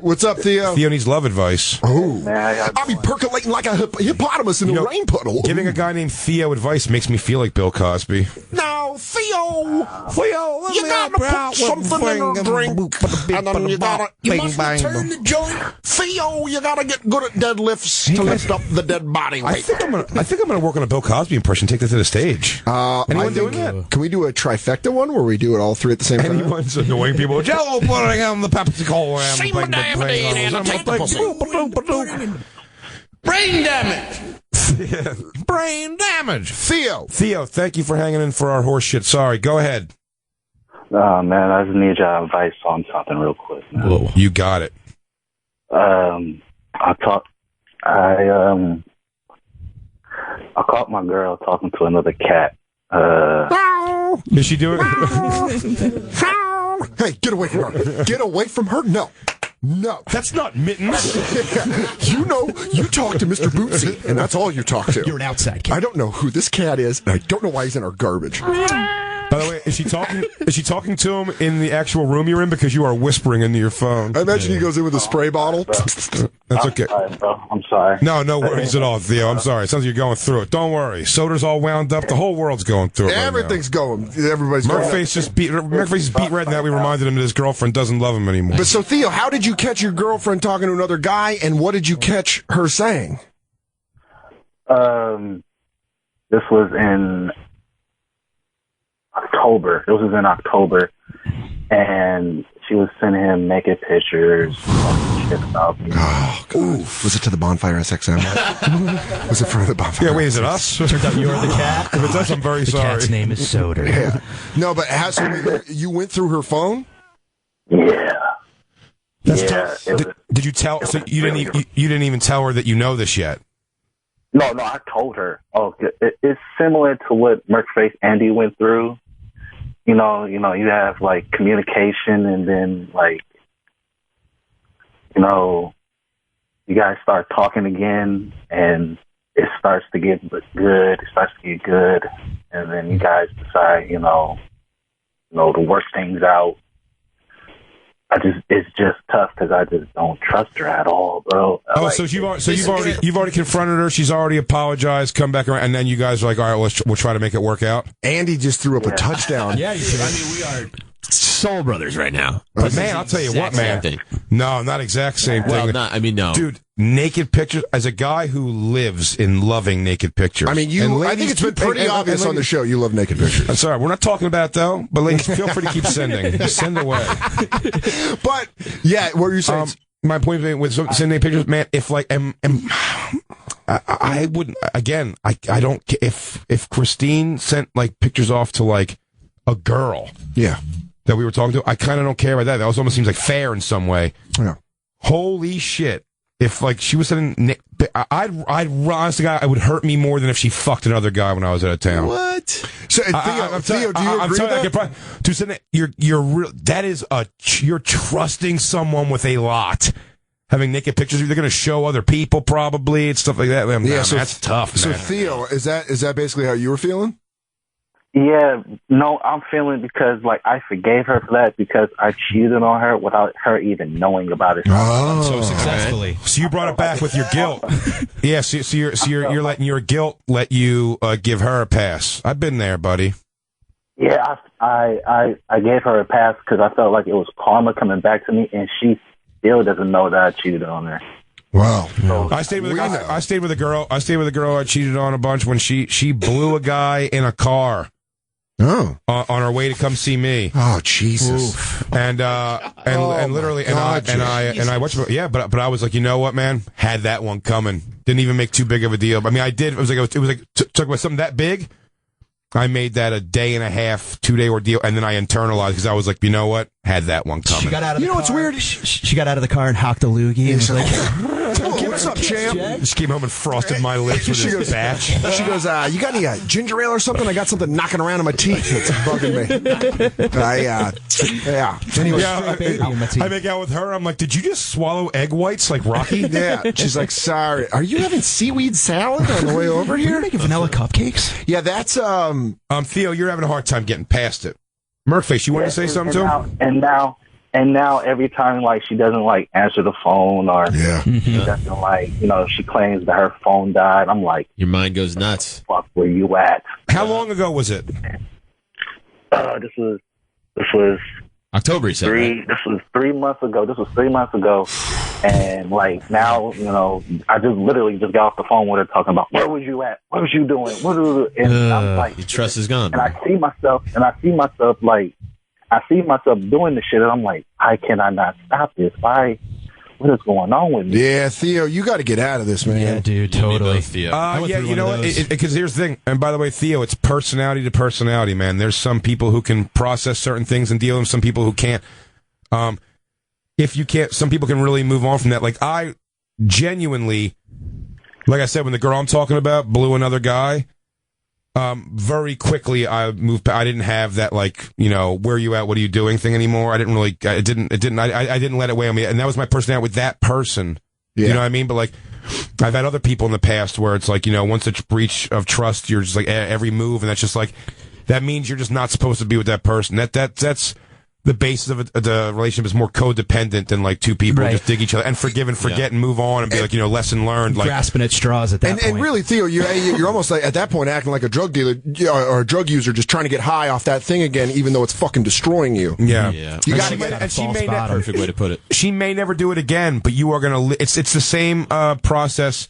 What's up, Theo? Theo needs love advice. Oh. I'll be percolating like a hippopotamus in a rain puddle. Giving a guy named Theo advice makes me feel like Bill Cosby. No, Theo, you gotta put something in a drink, and then you must return the joint. Theo, you gotta get good at deadlifts to lift up the dead body weight. I think I'm gonna work on a Bill Cosby impression. Take that to the stage. Anyone doing that? Can we do a trifecta one where we do it all three at the same time? Anyone's annoying people. Jello pudding on the Pepsi Cola. Brain damage. Brain damage. Theo, thank you for hanging in for our horse shit. Sorry, go ahead. Oh, man, I just need your advice on something real quick. Whoa. You got it. I caught my girl talking to another cat. Is she doing Hey, get away from her. Get away from her. No. That's not Mittens. You talk to Mr. Bootsy, and that's all you talk to. You're an outside cat. I don't know who this cat is, and I don't know why he's in our garbage. By the way, is she talking to him in the actual room you're in because you are whispering into your phone? I imagine he goes in with a spray bottle. That's okay. I'm sorry. No worries at all, Theo. I'm sorry. It sounds like you're going through it. Don't worry. Soder's all wound up. The whole world's going through it. Everything's going. Everybody's going. Merkface is beat red, and that we reminded him that his girlfriend doesn't love him anymore. But so, Theo, how did you catch your girlfriend talking to another guy, and what did you catch her saying? This was in October. It was in October, and she was sending him naked pictures. Shit about me. Ooh, was it to the Bonfire SXM? Was it for the Bonfire? Yeah, wait, is it us? Turns out you're the cat. If it's us, I'm very sorry. The cat's name is Soder. Yeah. No, but you went through her phone? Yeah. That's tough. Did you tell? So you didn't even tell her that you know this yet. No, I told her. Oh, it's similar to what Merkface Andy went through. You know, you have like communication, and then like, you guys start talking again, and it starts to get good. It starts to get good, and then you guys decide, to work things out. It's just tough because I just don't trust her at all, bro. So you've already confronted her. She's already apologized. Come back around, and then you guys are like, all right, we'll try to make it work out. Andy just threw up a touchdown. Yeah, we are soul brothers right now. But man, I'll tell you what, man. No, not exact same thing. No. Dude, naked pictures. As a guy who lives in loving naked pictures. I mean, I think it's been pretty obvious on the show you love naked pictures. I'm sorry, we're not talking about it, though. But ladies, feel free to keep sending. Send away. But yeah, what were you saying? My point with sending pictures, man. If like, I wouldn't. Again, I don't. If Christine sent like pictures off to like a girl, that we were talking to, I kind of don't care about that. That almost seems like fair in some way. Yeah. Holy shit! If like she was sending, I'd honestly, it would hurt me more than if she fucked another guy when I was out of town. What? So Theo, do you agree with that? To send that is you're trusting someone with a lot. Having naked pictures, they're going to show other people probably and stuff like that. So that's tough, man. So Theo, is that basically how you were feeling? Yeah, no, I'm feeling because like I forgave her for that because I cheated on her without her even knowing about it. Oh, so successfully. So you brought it back with your guilt. Yeah, so you're letting your guilt let you give her a pass. I've been there, buddy. Yeah, I gave her a pass because I felt like it was karma coming back to me, and she still doesn't know that I cheated on her. Wow. So, I stayed with a girl I cheated on a bunch when she blew a guy in a car. Oh. On her way to come see me. Oh, Jesus. Oof. And literally but I was like, you know what, man? Had that one coming. Didn't even make too big of a deal. I mean, I did. It was like talk about something that big. I made that a day and a half, 2-day ordeal, and then I internalized because I was like, you know what? Had that one coming. She got out of the car. What's weird? She got out of the car and hocked a loogie. And was like, what's up, champ? Just came home and frosted my lips with this batch. She goes, you got any ginger ale or something? I got something knocking around in my teeth. It's bugging me. Anyway, I make out with her. I'm like, did you just swallow egg whites like Rocky? Yeah. She's like, sorry. Are you having seaweed salad on the way over here? You're making vanilla cupcakes? Yeah, that's Theo, you're having a hard time getting past it. Merkface, you want to say something to him? And now every time like she doesn't like answer the phone or she doesn't like, she claims that her phone died. I'm like, your mind goes nuts. Fuck, where you at? How long ago was it? This was October. This was 3 months ago. This was 3 months ago, and like now, I just literally got off the phone with her talking about where was you at? What was you doing? And I'm like, your trust is gone. And I see myself doing this shit, and I'm like, why can I not stop this? What is going on with me? Yeah, Theo, you got to get out of this, man. Yeah, dude, totally. You know what? Because here's the thing. And by the way, Theo, it's personality to personality, man. There's some people who can process certain things and deal with them, some people who can't. If you can't, some people can really move on from that. Like, I genuinely, like I said, when the girl I'm talking about blew another guy, very quickly I moved. I didn't have that where are you at? What are you doing? Thing anymore. I didn't really. I didn't let it weigh on me. And that was my personality with that person. Yeah. You know what I mean? But like, I've had other people in the past where it's like, once it's breach of trust, you're just like every move, and that's just like that means you're just not supposed to be with that person. That's the basis of the relationship is more codependent than like two people who just dig each other and forgive and forget and move on and be like, lesson learned. Like grasping at straws at that point. And really, Theo, you're almost like at that point acting like a drug dealer or a drug user, just trying to get high off that thing again, even though it's fucking destroying you. Yeah. You got to get a false bottom. Perfect way to put it. She may never do it again, but you are going to. It's the same process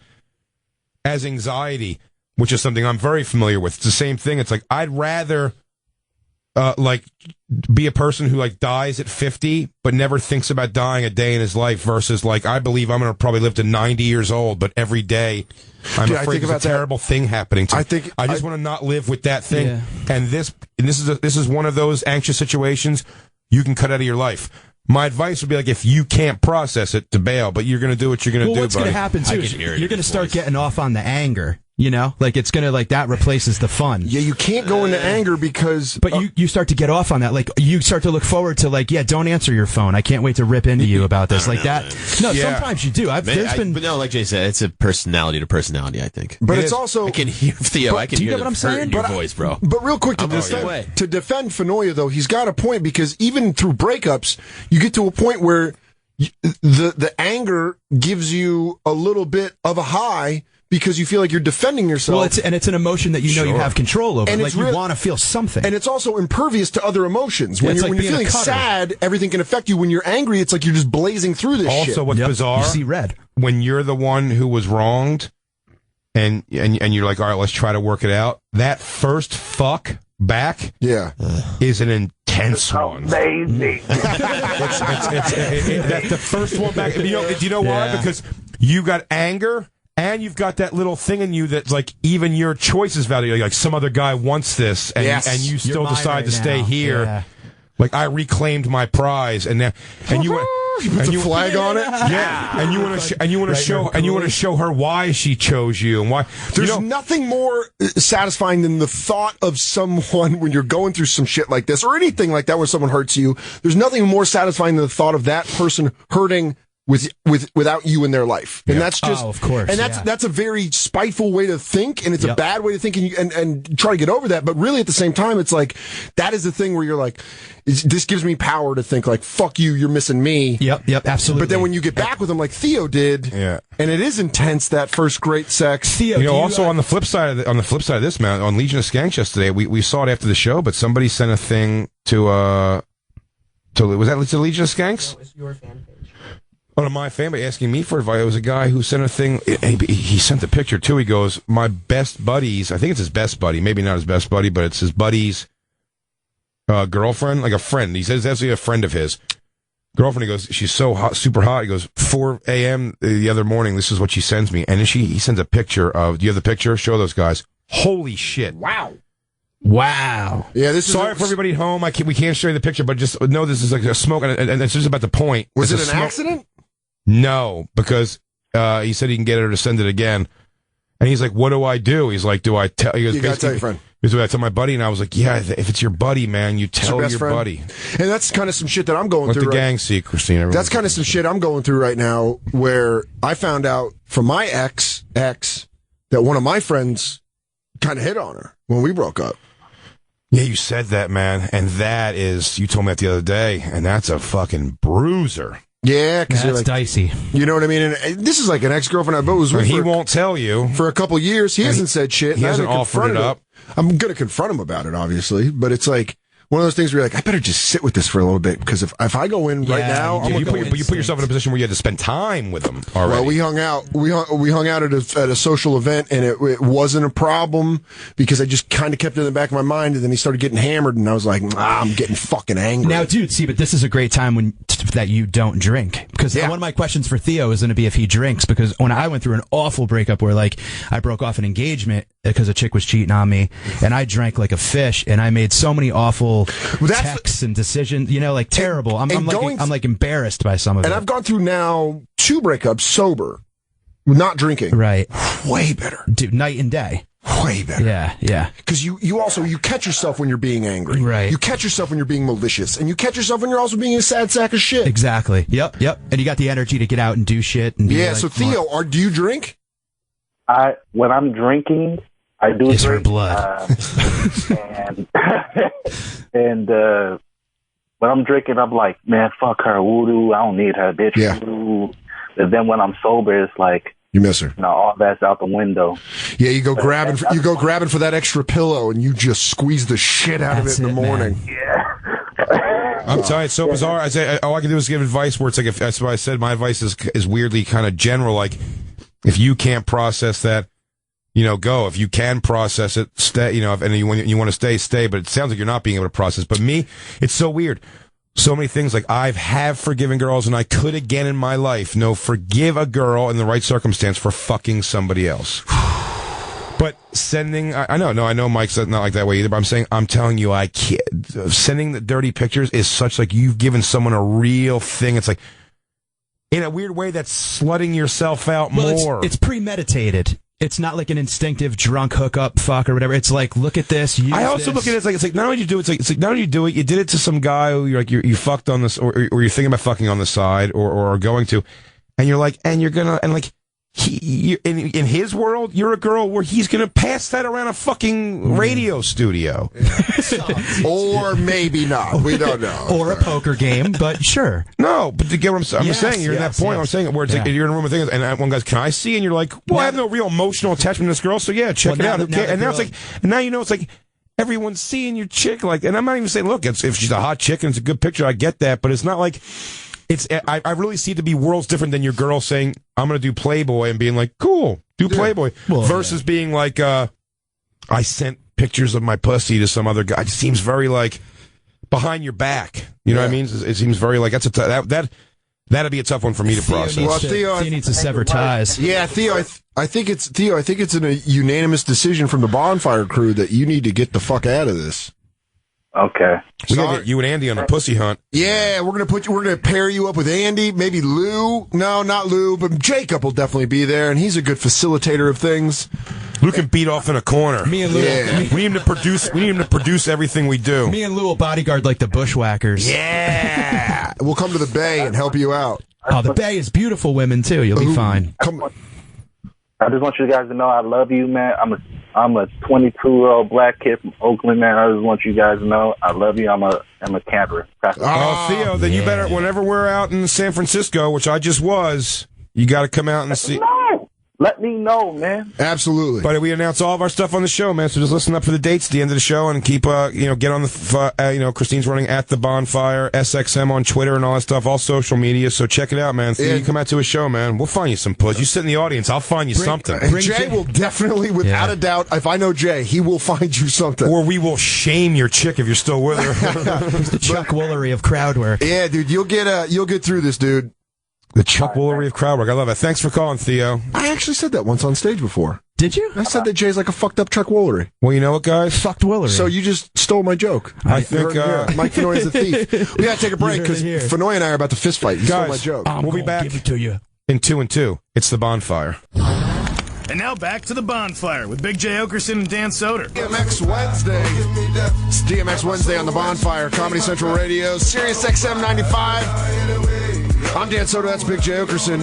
as anxiety, which is something I'm very familiar with. It's the same thing. It's like I'd rather. Be a person who dies at 50 but never thinks about dying a day in his life versus I believe I'm going to probably live to 90 years old, but every day I'm afraid there's a terrible thing happening to me. I just want to not live with that thing. Yeah. And this is one of those anxious situations you can cut out of your life. My advice would be if you can't process it, to bail, but you're going to do what you're going to do. What's going to happen too is you're going to start getting off on the anger. It's going to that replaces the fun. Yeah, you can't go into anger because... But you start to get off on that. You start to look forward to don't answer your phone. I can't wait to rip into you about this. That. No, sometimes you do. But no, like Jay said, it's a personality to personality, I think. But it's also... I can hear, Theo, I can hear what I'm saying? Your voice, bro. But real quick, to defend Fenoya, though, he's got a point because even through breakups, you get to a point where the anger gives you a little bit of a high because you feel like you're defending yourself. Well, it's an emotion that you have control over. And you want to feel something. And it's also impervious to other emotions. When you're feeling sad, everything can affect you. When you're angry, it's like you're just blazing through this shit. Also, what's bizarre, you see red. When you're the one who was wronged and you're like, all right, let's try to work it out. That first fuck back is an intense one. Amazing. That's the first one back. Do you know why? Because you got anger And you've got that little thing in you that's like even your choices value. Like some other guy wants this, and you still decide to stay here. Yeah. Like I reclaimed my prize, and now and you put the flag on it. Yeah, and you want to show her why she chose you and why. There's nothing more satisfying than the thought of someone when you're going through some shit like this or anything like that where someone hurts you. There's nothing more satisfying than the thought of that person hurting without you in their life. And that's just, of course. And that's a very spiteful way to think, and it's a bad way to think, and try to get over that. But really, at the same time, it's like, that is the thing where you're like, this gives me power to think like, fuck you, you're missing me. Yep, absolutely. But then when you get back with them like Theo did, and it is intense, that first great sex. Theo, also on the flip side of this, man, on Legion of Skanks yesterday, we saw it after the show, but somebody sent a thing to was that to Legion of Skanks? No, it's your fan page. One of my family asking me for advice. It was a guy who sent a thing. He sent the picture too. He goes, "My best buddies." I think it's his best buddy. Maybe not his best buddy, but it's his buddy's girlfriend, like a friend. He says it's actually a friend of his girlfriend. He goes, "She's so hot, super hot." He goes, 4 a.m. the other morning. This is what she sends me, and then he sends a picture of. Do you have the picture? Show those guys. Holy shit! Wow. Yeah, this is sorry for everybody at home. We can't show you the picture, but just know this is like a smoke, and it's just about the point. Was it an accident? No, because he said he can get her to send it again. And he's like, what do I do? He's like, do I tell? He goes, you gotta tell your friend. He goes, I tell my buddy, and I was like, yeah, if it's your buddy, man, you tell your buddy. And that's kind of some shit that I'm going through. The gang secrecy. That's kind of some shit I'm going through right now, where I found out from my ex that one of my friends kind of hit on her when we broke up. Yeah, you said that, man, and that is, you told me that the other day, and that's a fucking bruiser. Yeah, because that's dicey. You know what I mean? And this is like an ex-girlfriend I was with. He won't tell you. For a couple years. He hasn't said shit. He hasn't offered it up. I'm going to confront him about it, obviously. But it's like one of those things where you're like, I better just sit with this for a little bit. Because if I go in right now, you put yourself in a position where you had to spend time with him already. Well, we hung out. We hung out at a social event, and it wasn't a problem because I just kind of kept it in the back of my mind. And then he started getting hammered, and I was like, I'm getting fucking angry. Now, dude, see, but this is a great time that you don't drink. Because one of my questions for Theo is going to be if he drinks. Because when I went through an awful breakup where, like, I broke off an engagement because a chick was cheating on me, and I drank like a fish, and I made so many awful texts and decisions, like terrible. I'm like embarrassed by some of it. And I've gone through now 2 breakups sober, not drinking. Right. Way better. Dude, night and day. Way better. Yeah. Because you also catch yourself when you're being angry. Right. You catch yourself when you're being malicious. And you catch yourself when you're also being a sad sack of shit. Exactly. Yep. And you got the energy to get out and do shit. And so Theo, do you drink? When I'm drinking, I do it's drink. Her blood. And when I'm drinking, I'm like, man, fuck her, voodoo. I don't need her, bitch. Yeah. Voodoo. But then when I'm sober, it's like, you miss her. No, all that's out the window. Yeah, you go grabbing for that extra pillow, and you just squeeze the shit out of it in the morning. Man. Yeah. I'm telling you, it's so bizarre. I say all I can do is give advice where it's like, that's why I said my advice is weirdly kind of general. Like, if you can't process that, go. If you can process it, stay. And you want to stay. But it sounds like you're not being able to process. But me, it's so weird. So many things, like I have forgiven girls, and I could again in my life. No, forgive a girl in the right circumstance for fucking somebody else. But sending, I know Mike's not like that way either, but I'm telling you, I can't. Sending the dirty pictures is such like you've given someone a real thing. It's like, in a weird way, that's slutting yourself out more. It's premeditated. It's not like an instinctive drunk hookup fuck or whatever. It's like, look at this. I also look at it it's like not only do you do it, it's like not only do it, you did it to some guy who you fucked on this, or you're thinking about fucking on the side, or going to, and you're like, and you're gonna, and like, in his world, you're a girl where he's gonna pass that around a fucking radio studio, or maybe not. We don't know. Or a poker game, but sure. No, but to get what I'm saying, you're in that point. I'm saying where it's like you're in a room with things, and one guy's, can I see? And you're like, well, I have no real emotional attachment to this girl, so yeah, check it out. And now it's like, and now it's like everyone's seeing your chick, like, and I'm not even saying, look, if she's a hot chick and it's a good picture, I get that, but it's not like. I really see it to be worlds different than your girl saying, I'm going to do Playboy, and being like, cool, do Playboy. Versus being like, I sent pictures of my pussy to some other guy. It seems very like behind your back. You know what I mean? It seems very like, That'd be a tough one for me to process. Well, Theo needs to sever ties. Yeah, Theo, I think it's a unanimous decision from the Bonfire crew that you need to get the fuck out of this. Okay. We gotta get you and Andy on a pussy hunt. Yeah, we're gonna pair you up with Andy, maybe Lou. No, not Lou, but Jacob will definitely be there, and he's a good facilitator of things. Lou can beat off in a corner. Me and Lou. Yeah. We need him to produce. We need him to produce everything we do. Me and Lou will bodyguard like the bushwhackers. Yeah, we'll come to the Bay and help you out. Oh, the Bay is beautiful women too. You'll be fine. Come on. I just want you guys to know I love you, man. I'm a 22-year-old black kid from Oakland, man. I just want you guys to know I love you. I'm a camper. Oh, Theo, then you better, whenever we're out in San Francisco, which I just was, you got to come out and see. Let me know, man. Absolutely. But we announce all of our stuff on the show, man. So just listen up for the dates at the end of the show and keep, get on the, Christine's running at the Bonfire, SXM on Twitter and all that stuff, all social media. So check it out, man. Theo, you come out to a show, man. We'll find you some puss. You sit in the audience. I'll find you something. And Jay will definitely, without a doubt, if I know Jay, he will find you something. Or we will shame your chick if you're still with her. He's the Chuck Woolery of crowd work. Yeah, dude, you'll get through this, dude. The Chuck Woolery of crowd work. I love it. Thanks for calling, Theo. I actually said that once on stage before. Did you? I said that Jay's like a fucked up Chuck Woolery. Well, you know what, guys? Fucked Woolery. So you just stole my joke. I think Mike Fenoya's a thief. We gotta take a break because Fenoya and I are about to fist fight. You stole my joke. We'll be back give it to you. in 2 and 2. It's the Bonfire. And now back to the Bonfire with Big J. Oakerson and Dan Soder. DMX Wednesday. It's DMX Wednesday on the Bonfire, Comedy Central Radio, Sirius XM 95. I'm Dan Soder, that's Big J. Oakerson.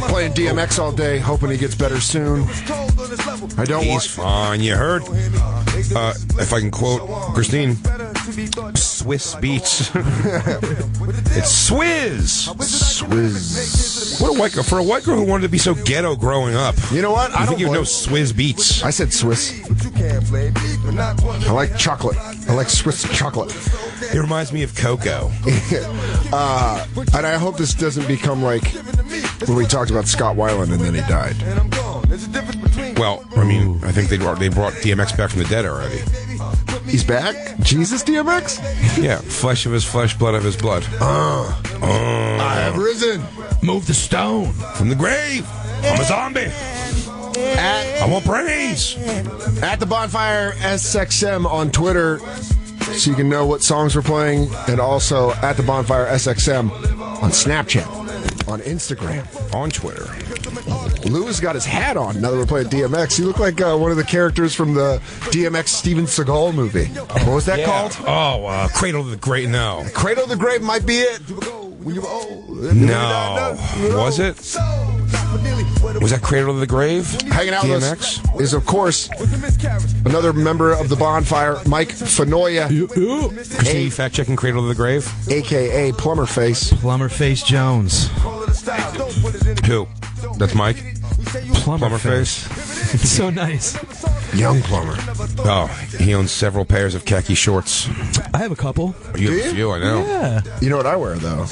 Playing DMX all day, hoping he gets better soon. I don't want... He's fine. You heard? If I can quote Christine, Swiss Beats. It's Swizz. Swizz. What a white girl. For a white girl who wanted to be so ghetto growing up. You know what? I think you know Swizz Beats. I said Swiss. I like chocolate. I like Swiss chocolate. It reminds me of cocoa. And I hope this doesn't become like when we talked about Scott Weiland and then he died. Well, I mean, I think they brought DMX back from the dead already. He's back? Jesus DMX? Yeah, flesh of his flesh, blood of his blood. I have risen. Move the stone from the grave. I'm a zombie. I want brains. At the Bonfire SXM on Twitter, so you can know what songs we're playing, and also at the Bonfire SXM on Snapchat, on Instagram, on Twitter. Lou's got his hat on now that we're playing DMX. You look like one of the characters from the DMX Steven Seagal movie. What was that called? Oh, Cradle of the Grave. No. Cradle of the Grave might be it. No. Was it? Was that Cradle of the Grave? Hanging out with us is, of course, another member of the Bonfire, Mike Fenoya. Christine, fact-checking Cradle of the Grave? A.K.A. Plumber Face. Plumber Face Jones. Who? That's Mike? Plumber Face. It's so nice. Young plumber. Oh, he owns several pairs of khaki shorts. I have a couple. You have a few, I know. Yeah. You know what I wear, though?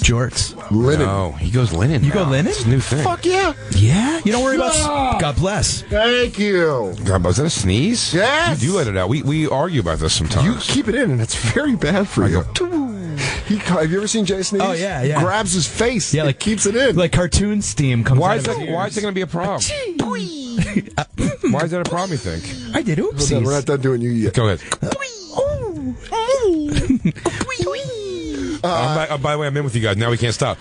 Jorts. Linen. No, he goes linen. You go linen? It's a new thing. Fuck yeah. Yeah? You don't worry about... God bless. Thank you. God, was that a sneeze? Yes. You do let it out. We argue about this sometimes. You keep it in, and it's very bad for you. Have you ever seen Jay sneeze? Oh, yeah. He grabs his face. Yeah, like keeps it in. Like cartoon steam comes Why out is of that? his ears. Why is that going to be a problem? Why is that a problem, you think? I did oopsies. We're not done doing you yet. Go ahead. By the way, I'm in with you guys. Now we can't stop.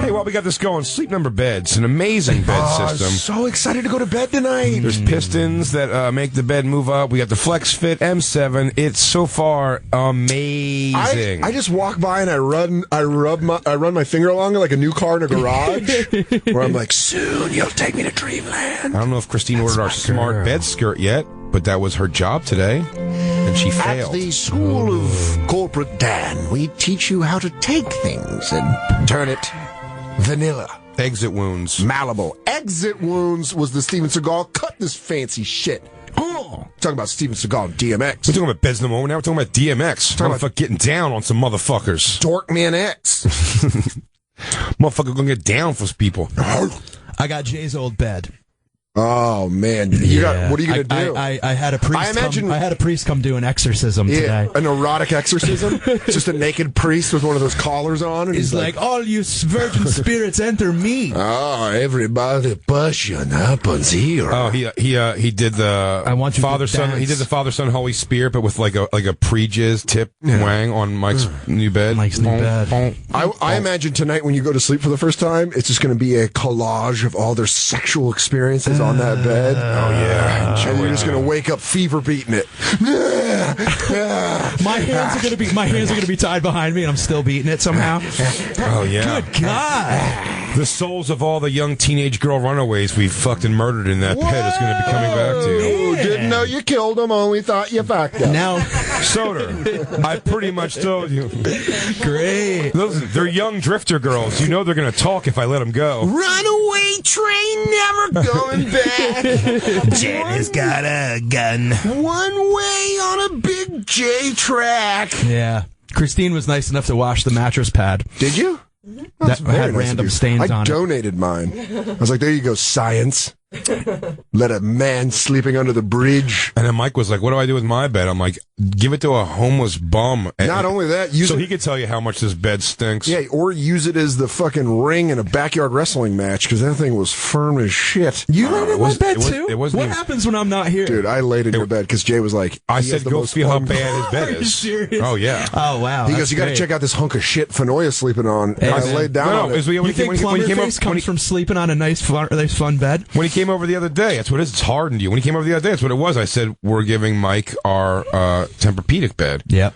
Hey, while we got this going, Sleep Number Beds, an amazing bed system. So excited to go to bed tonight. There's pistons that make the bed move up. We got the Flex Fit M7. It's so far amazing. I just walk by and I run my finger along it like a new car in a garage. Where I'm like, soon you'll take me to Dreamland. I don't know if Christine ordered our smart bed skirt yet, but that was her job today, and she failed. At the School of Corporate Dan, we teach you how to take things and turn it vanilla. Exit wounds. Malibu. Exit wounds was the Steven Seagal. Cut this fancy shit. Oh, talking about Steven Seagal and DMX. We're talking about beds no more. Now we're talking about DMX. Talking about getting down on some motherfuckers. Dorkman X. Motherfucker gonna get down for people. I got Jay's old bed. Oh man, what are you gonna do? I had a priest. I had a priest come do an exorcism today. An erotic exorcism, just a naked priest with one of those collars on, and he's like, "All you virgin spirits, enter me." Oh, everybody, passion happens here. Oh, he did the Father Son. He did the Father Son Holy Spirit, but with like a pre-jizz tip wang on Mike's new bed. I imagine tonight when you go to sleep for the first time, it's just going to be a collage of all their sexual experiences on that bed. Oh yeah, and you're just gonna wake up fever beating it. My hands are gonna be tied behind me, and I'm still beating it somehow. Oh yeah. Good God. The souls of all the young teenage girl runaways we fucked and murdered in that bed is going to be coming back to you. Didn't know you killed them, only thought you fucked them. Now, Soder, I pretty much told you. Great. They're young drifter girls. You know they're going to talk if I let them go. Runaway train never going back. Jen has got a gun. One way on a big J track. Yeah. Christine was nice enough to wash the mattress pad. Did you? That had random stains on it. I donated mine. I was like, there you go, science. Let a man sleeping under the bridge. And then Mike was like, what do I do with my bed? I'm like, give it to a homeless bum. Not only that, so he could tell you how much this bed stinks. Yeah, or use it as the fucking ring in a backyard wrestling match, because that thing was firm as shit. You laid in my bed too? What happens when I'm not here? Dude, I laid in your bed because Jay was like, I said, go feel how bad his bed Are you is. serious? Oh, yeah. Oh, wow. He goes, you got to check out this hunk of shit Fanoya's sleeping on. And I laid down on it. You think Plumberface comes from sleeping on a nice fun bed? When he came over the other day, that's what it is. It's hardened you. When he came over the other day, that's what it was. I said, we're giving Mike our Tempur-Pedic bed. Yep.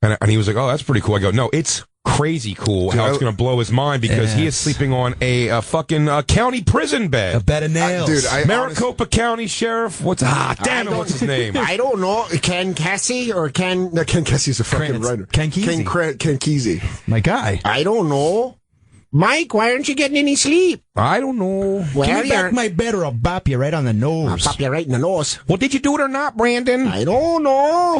And he was like, oh, that's pretty cool. I go, no, it's crazy cool how it's going to blow his mind because he is sleeping on a fucking county prison bed. A bed of nails. Maricopa County Sheriff. What's his name? I don't know. Ken Kesey or Ken? No, Ken Kesey's a fucking writer. Ken Kesey. Ken Kesey. My guy. I don't know. Mike, why aren't you getting any sleep? I don't know. Give me back my bed or I'll bop you right on the nose. I'll pop you right in the nose. Well, did you do it or not, Brandon? I don't know.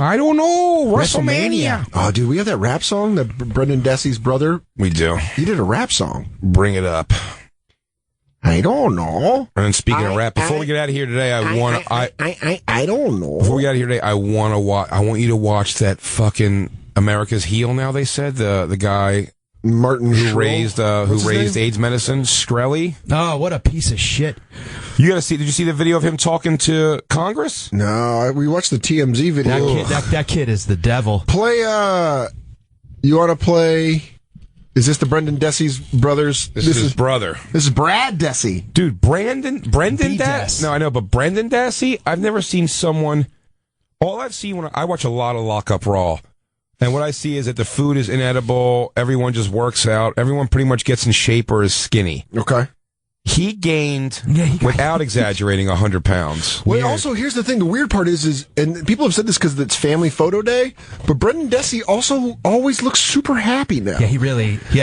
WrestleMania. Oh, dude, we have that rap song that Brendan Dessie's brother. We do. He did a rap song. Bring it up. I don't know. And then speaking of rap, before we get out of here today, I don't know. Before we get out of here today, I want you to watch that fucking America's Heel. Now they said the guy. Martin who raised AIDS medicine, Shkreli. Oh, what a piece of shit! You gotta see. Did you see the video of him talking to Congress? No, we watched the TMZ video. That kid is the devil. Play. You want to play? Is this the Brendan Dessie's brothers? This is his brother. This is Brad Dessie, dude. Brendan Dassey. No, I know, but Brendan Dassey. I've never seen someone. All I've seen when I watch a lot of Lockup Raw. And what I see is that the food is inedible. Everyone just works out. Everyone pretty much gets in shape or is skinny. Okay. He gained, without exaggerating, 100 pounds. Well, also, here's the thing. The weird part is, and people have said this because it's family photo day, but Brendan Dessie also always looks super happy now. Yeah,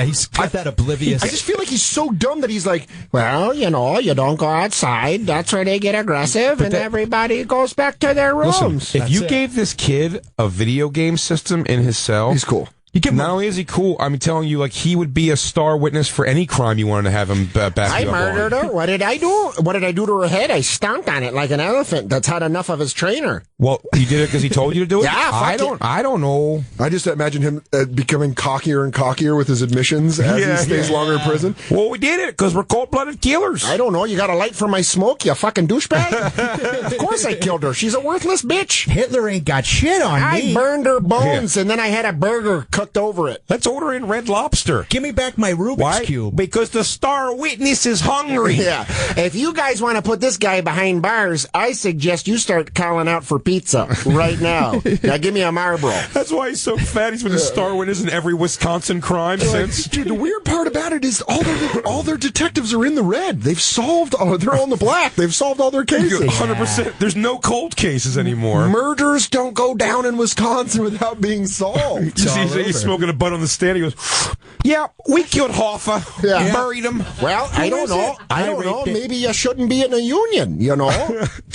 he's got that oblivious. I just feel like he's so dumb that he's like, well, you don't go outside. That's where they get aggressive, and everybody goes back to their rooms. Listen, if you gave this kid a video game system in his cell, he's cool. Not only is he cool, I'm telling you, like, he would be a star witness for any crime you wanted to have him back up on. I murdered her. What did I do? What did I do to her head? I stomped on it like an elephant that's had enough of his trainer. Well, you did it because he told you to do it? Yeah, I don't know. I just imagine him becoming cockier and cockier with his admissions as he stays longer in prison. Well, we did it because we're cold-blooded killers. I don't know. You got a light for my smoke, you fucking douchebag? Of course I killed her. She's a worthless bitch. Hitler ain't got shit on me. I burned her bones, and then I had a burger cooked over it. Let's order in Red Lobster. Give me back my Rubik's Cube. Because the star witness is hungry. Yeah. If you guys want to put this guy behind bars, I suggest you start calling out for pizza right now. Now give me a Marlboro. That's why he's so fat. He's been the star witness in every Wisconsin crime since. Dude, the weird part about it is all their detectives are in the red. They've solved they're all in the black. They've solved all their cases. 100%. There's no cold cases anymore. Murders don't go down in Wisconsin without being solved. You He's smoking a butt on the stand. He goes, yeah, we killed Hoffa. Yeah. Buried him. Well, I don't know. I don't know. Maybe you shouldn't be in a union, you know.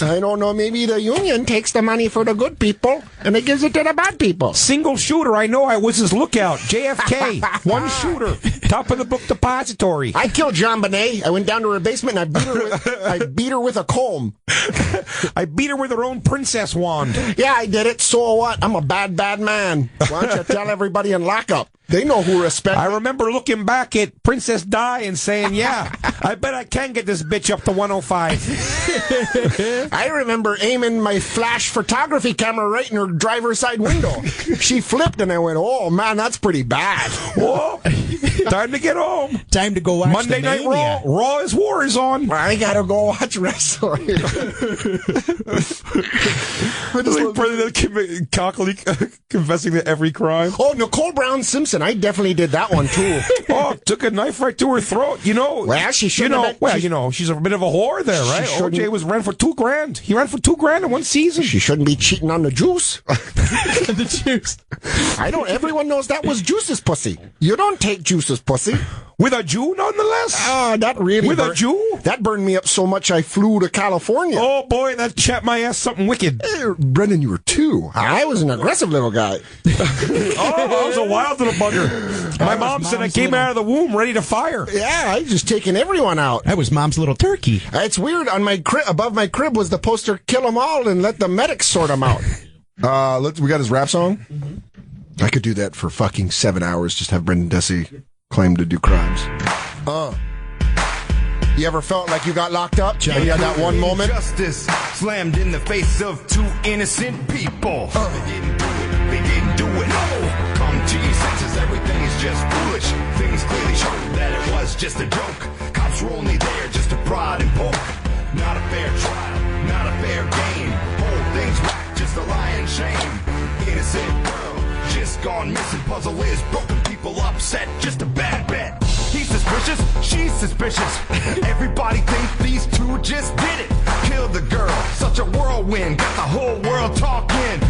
I don't know. Maybe the union takes the money for the good people and it gives it to the bad people. Single shooter. I know. I was his lookout. JFK. One shooter. Top of the book depository. I killed John Bonet. I went down to her basement and I beat her with a comb. I beat her with her own princess wand. Yeah, I did it. So what? I'm a bad man. Why don't you tell everybody in lockup? They know who respect me. I remember looking back at Princess Di and saying, yeah, I bet I can get this bitch up to 105. I remember aiming my flash photography camera right in her driver's side window. She flipped and I went, oh, man, that's pretty bad. Whoa. Time to get home. Time to go watch Monday Night Raw. Raw is War is on. I gotta go watch wrestling. I just like President cockily confessing to every crime. Oh, Nicole Brown Simpson. I definitely did that one, too. Oh, took a knife right to her throat. You know. Well, she should she's a bit of a whore there, right? OJ ran for $2,000. He ran for $2,000 in one season. She shouldn't be cheating on the juice. The juice. Everyone knows that was Juice's pussy. You don't take Juice's pussy. With a Jew, nonetheless? Oh, that really With a Jew? That burned me up so much I flew to California. Oh, boy, that chapped my ass something wicked. Hey, Brendan, you were 2. I was an aggressive little guy. I was a wild little bugger. My mom said I came out of the womb ready to fire. Yeah, I just taken everyone out. That was Mom's little turkey. It's weird. On my above my crib was the poster, kill them all and let the medics sort them out. We got his rap song? Mm-hmm. I could do that for fucking 7 hours, just have Brendan Dessy claim to do crimes. You ever felt like you got locked up? And you had that one moment? Justice slammed in the face of 2 innocent people. They didn't do it. No. Come to your senses, everything is just foolish. Things clearly show that it was just a joke. Cops were only there just to prod and poke. Not a fair trial, not a fair game. Whole thing's whack, just a lie and shame. Innocent girl, just gone missing. Puzzle is broken, people upset, just a bad bet. He's suspicious, she's suspicious. Everybody thinks these 2 just did it. Killed the girl, such a whirlwind. Got the whole world talking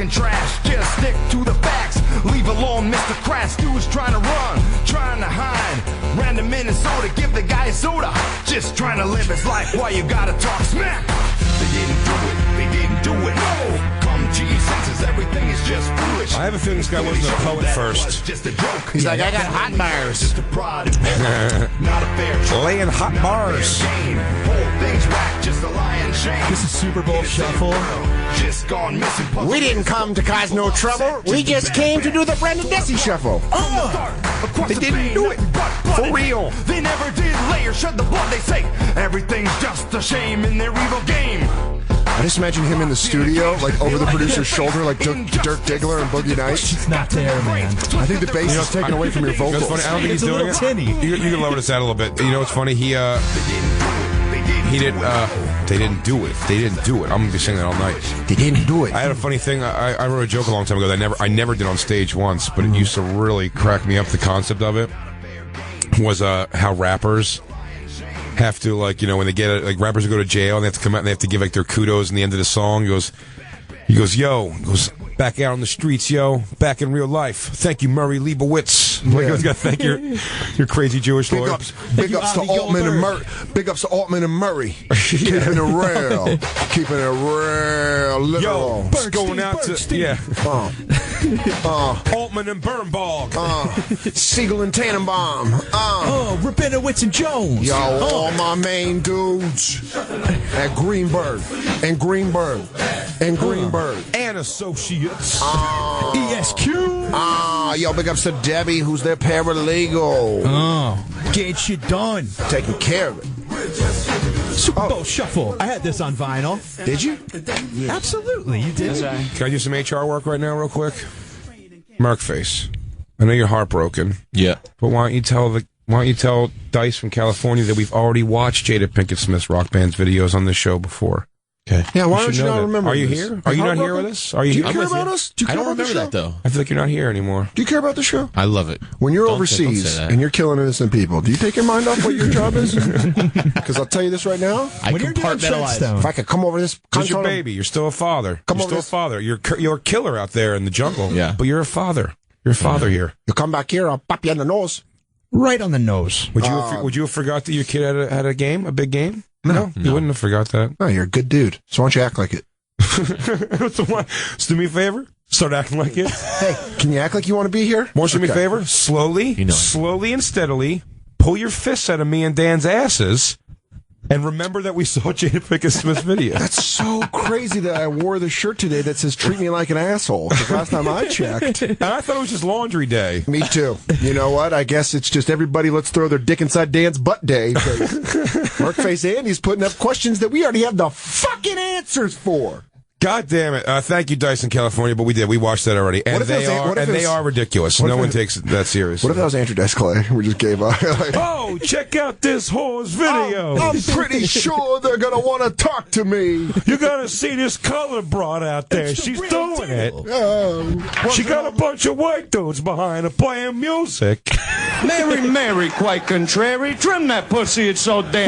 trash. Just stick to the facts. Leave alone Mr. Crass. Dude's trying to run, trying to hide. Random Minnesota, give the guy a soda. Just trying to live his life while you gotta talk smack. They didn't do it, they didn't do it. No. Come to your senses, everything is just foolish. I have a feeling this guy wasn't a poet first. Just a joke. He's like, I got hot bars. Just a prod and not a fair trial. Laying hot bars. Whole thing's whack, just a lie and shame. This is Super Bowl Shuffle. Just gone missing. We didn't come to cause no trouble. We just came to do the Brendan Dessy Shuffle. They didn't do it. For real. They never did lay or shed the blood. They say everything's just a shame in their evil game. I just imagine him in the studio, like over the producer's shoulder, like Dirk Diggler and Boogie Nights. It's not there, man. I think the bass is taken away from your vocals. Funny. I don't think he's doing it. Tinny. You can lower this out a little bit. You know what's funny? He didn't. They didn't do it. They didn't do it. I'm gonna be saying that all night. They didn't do it. I had a funny thing. I wrote a joke a long time ago that I never did on stage once, but it used to really crack me up. The concept of it was how rappers have to, like, you know, when they get like rappers who go to jail and they have to come out and they have to give like their kudos in the end of the song. He goes, back out on the streets, yo, back in real life. Thank you, Murray Leibowitz. Like, I was gonna thank your crazy Jewish lawyer. Big ups to Altman and Murray. Big ups to Altman and Murray. Keeping it real. Keeping it real. Literal. Yo, going out to Altman and Birnbog. Siegel and Tannenbaum. Rabinowitz and Jones. Yo, all my main dudes at Greenberg and Greenberg and Greenberg and Associates. ESQ. Yo, big ups to Debbie, who's their paralegal. Get shit done. Taking care of it. Super Bowl Shuffle. I had this on vinyl. Did you? Absolutely, you did. Can I do some HR work right now, real quick? Merkface, I know you're heartbroken. Yeah, but why don't you tell Dice from California that we've already watched Jada Pinkett Smith's Rock Band's videos on this show before? Okay. Yeah, why don't you not remember? Are you this? here? Are you not here with us? Are you? Do you care about us? Do you I care don't about the remember show? that though. I feel like you're not here anymore. Do you care about the show? I love it. When you're Don't overseas say that. and you're killing innocent people, do you take your mind off what your job is? Because I'll tell you this right now. I compartmentalize. If I could come over this You're your baby. You're still a father. You're still a father. You're a killer out there in the jungle. Yeah. But you're a father. Your father here. You come back here, I'll pop you in the nose. Right on the nose. Would you have forgot that your kid had a game, a big game? No, you wouldn't have forgot that. No, you're a good dude. So why don't you act like it? So do me a favor. Start acting like it. Hey, can you act like you want to be here? Want you to do me a favor? Slowly and steadily, pull your fists out of me and Dan's asses, and remember that we saw Jada Pinkett Smith's video. That's so crazy that I wore the shirt today that says "Treat me like an asshole." Because last time I checked, and I thought it was just laundry day. Me too. You know what? I guess it's just everybody. Let's throw their dick inside Dan's butt day. Mark Face Andy's putting up questions that we already have the fucking answers for. God damn it! Thank you, Dyson, California. But we watched that already, and they are ridiculous. No one takes it that serious. What if that was Andrew Dice Clay? We just gave up. Oh, check out this whore's video. I'm pretty sure they're gonna want to talk to me. You gotta see this color broad out there. She's doing it. She got a bunch of white dudes behind her playing music. Mary, quite contrary. Trim that pussy, it's so damn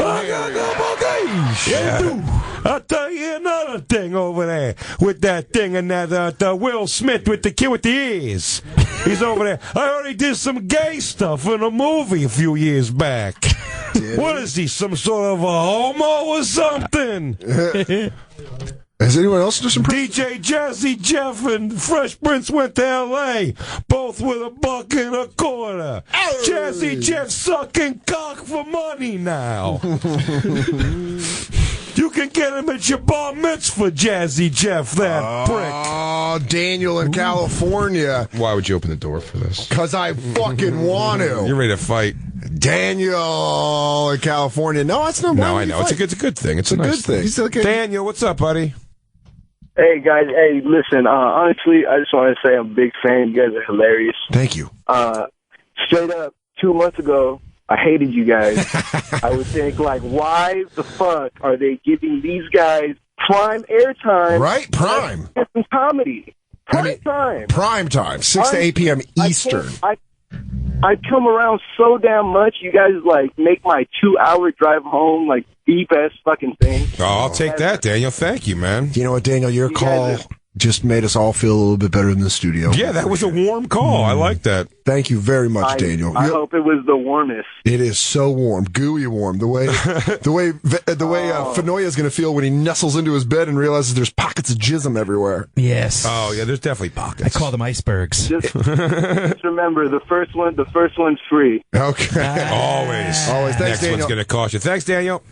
yeah. I'll tell you another thing over there with that thing and that Will Smith with the kid with the ears. He's over there. I heard he did some gay stuff in a movie a few years back. What is he, some sort of a homo or something? Has anyone else done some DJ Jazzy Jeff and Fresh Prince went to L.A., both with $1.25. Jazzy Jeff sucking cock for money now. You can get him at your bar mitzvah, Jazzy Jeff, that prick. Oh, Daniel in California. Why would you open the door for this? Because I fucking want to. You're ready to fight. Daniel in California. No, it's not. No, I know. It's a good thing. It's a nice good thing. Daniel, what's up, buddy? Hey, guys. Hey, listen, honestly, I just want to say I'm a big fan. You guys are hilarious. Thank you. Straight up, 2 months ago, I hated you guys. I would think, like, why the fuck are they giving these guys prime airtime? Right? Prime. Some comedy. Prime time. Prime time. 6 to 8 p.m. Eastern. I come around so damn much. You guys, like, make my 2-hour drive home, like, the best fucking thing. Oh, I'll take that, Daniel. Thank you, man. You know what, Daniel? Your call just made us all feel a little bit better in the studio. Yeah, that was a warm call. I like that. Thank you very much, Daniel. I hope it was the warmest. It is so warm, gooey warm. The way Fenoya is going to feel when he nestles into his bed and realizes there's pockets of jism everywhere. Yes. Oh yeah, there's definitely pockets. I call them icebergs. Just remember, the first one's free. Okay. Always. Thanks, Next Daniel. one's going to cost you. Thanks, Daniel.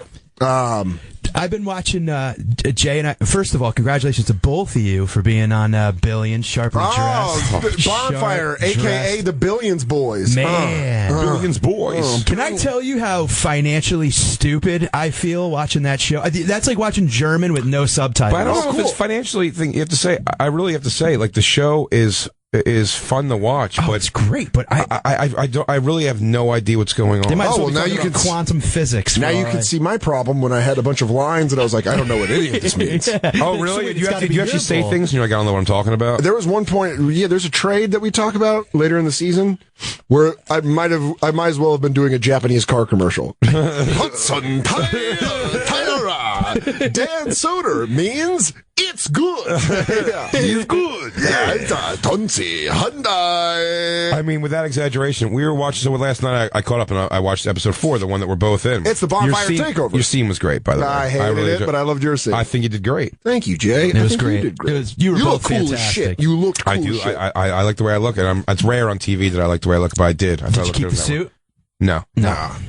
I've been watching Jay and I. First of all, congratulations to both of you for being on Billions, Sharply Dressed. Bonfire, a.k.a. the Billions Boys. Man. Billions Boys. Can I tell you how financially stupid I feel watching that show? That's like watching German with no subtitles. But I don't know if it's financially thing. You have to say, I really have to say, like, the show is fun to watch. Oh, but it's great, but I really have no idea what's going on. They might as well now you can quantum physics. Now you can see my problem when I had a bunch of lines and I was like, I don't know what any of this means. Oh, really? Do you actually say things and you're like, I don't know what I'm talking about? There was one point, there's a trade that we talk about later in the season where I might as well have been doing a Japanese car commercial. Hudson Dan Soder means it's good. He's good. Yeah, it's a Tonsi Hyundai. I mean, without exaggeration, we were watching. So last night, I caught up and I watched episode 4, the one that we're both in. It's the Bonfire Takeover. Your scene was great, by the way. I hated it, but I loved your scene. I think you did great. Thank you, Jay. It was great. You were you both look cool fantastic. as shit. You looked cool I do. as shit. I like the way I look, and it's rare on TV that I like the way I look, but I did. Did you keep the suit? No.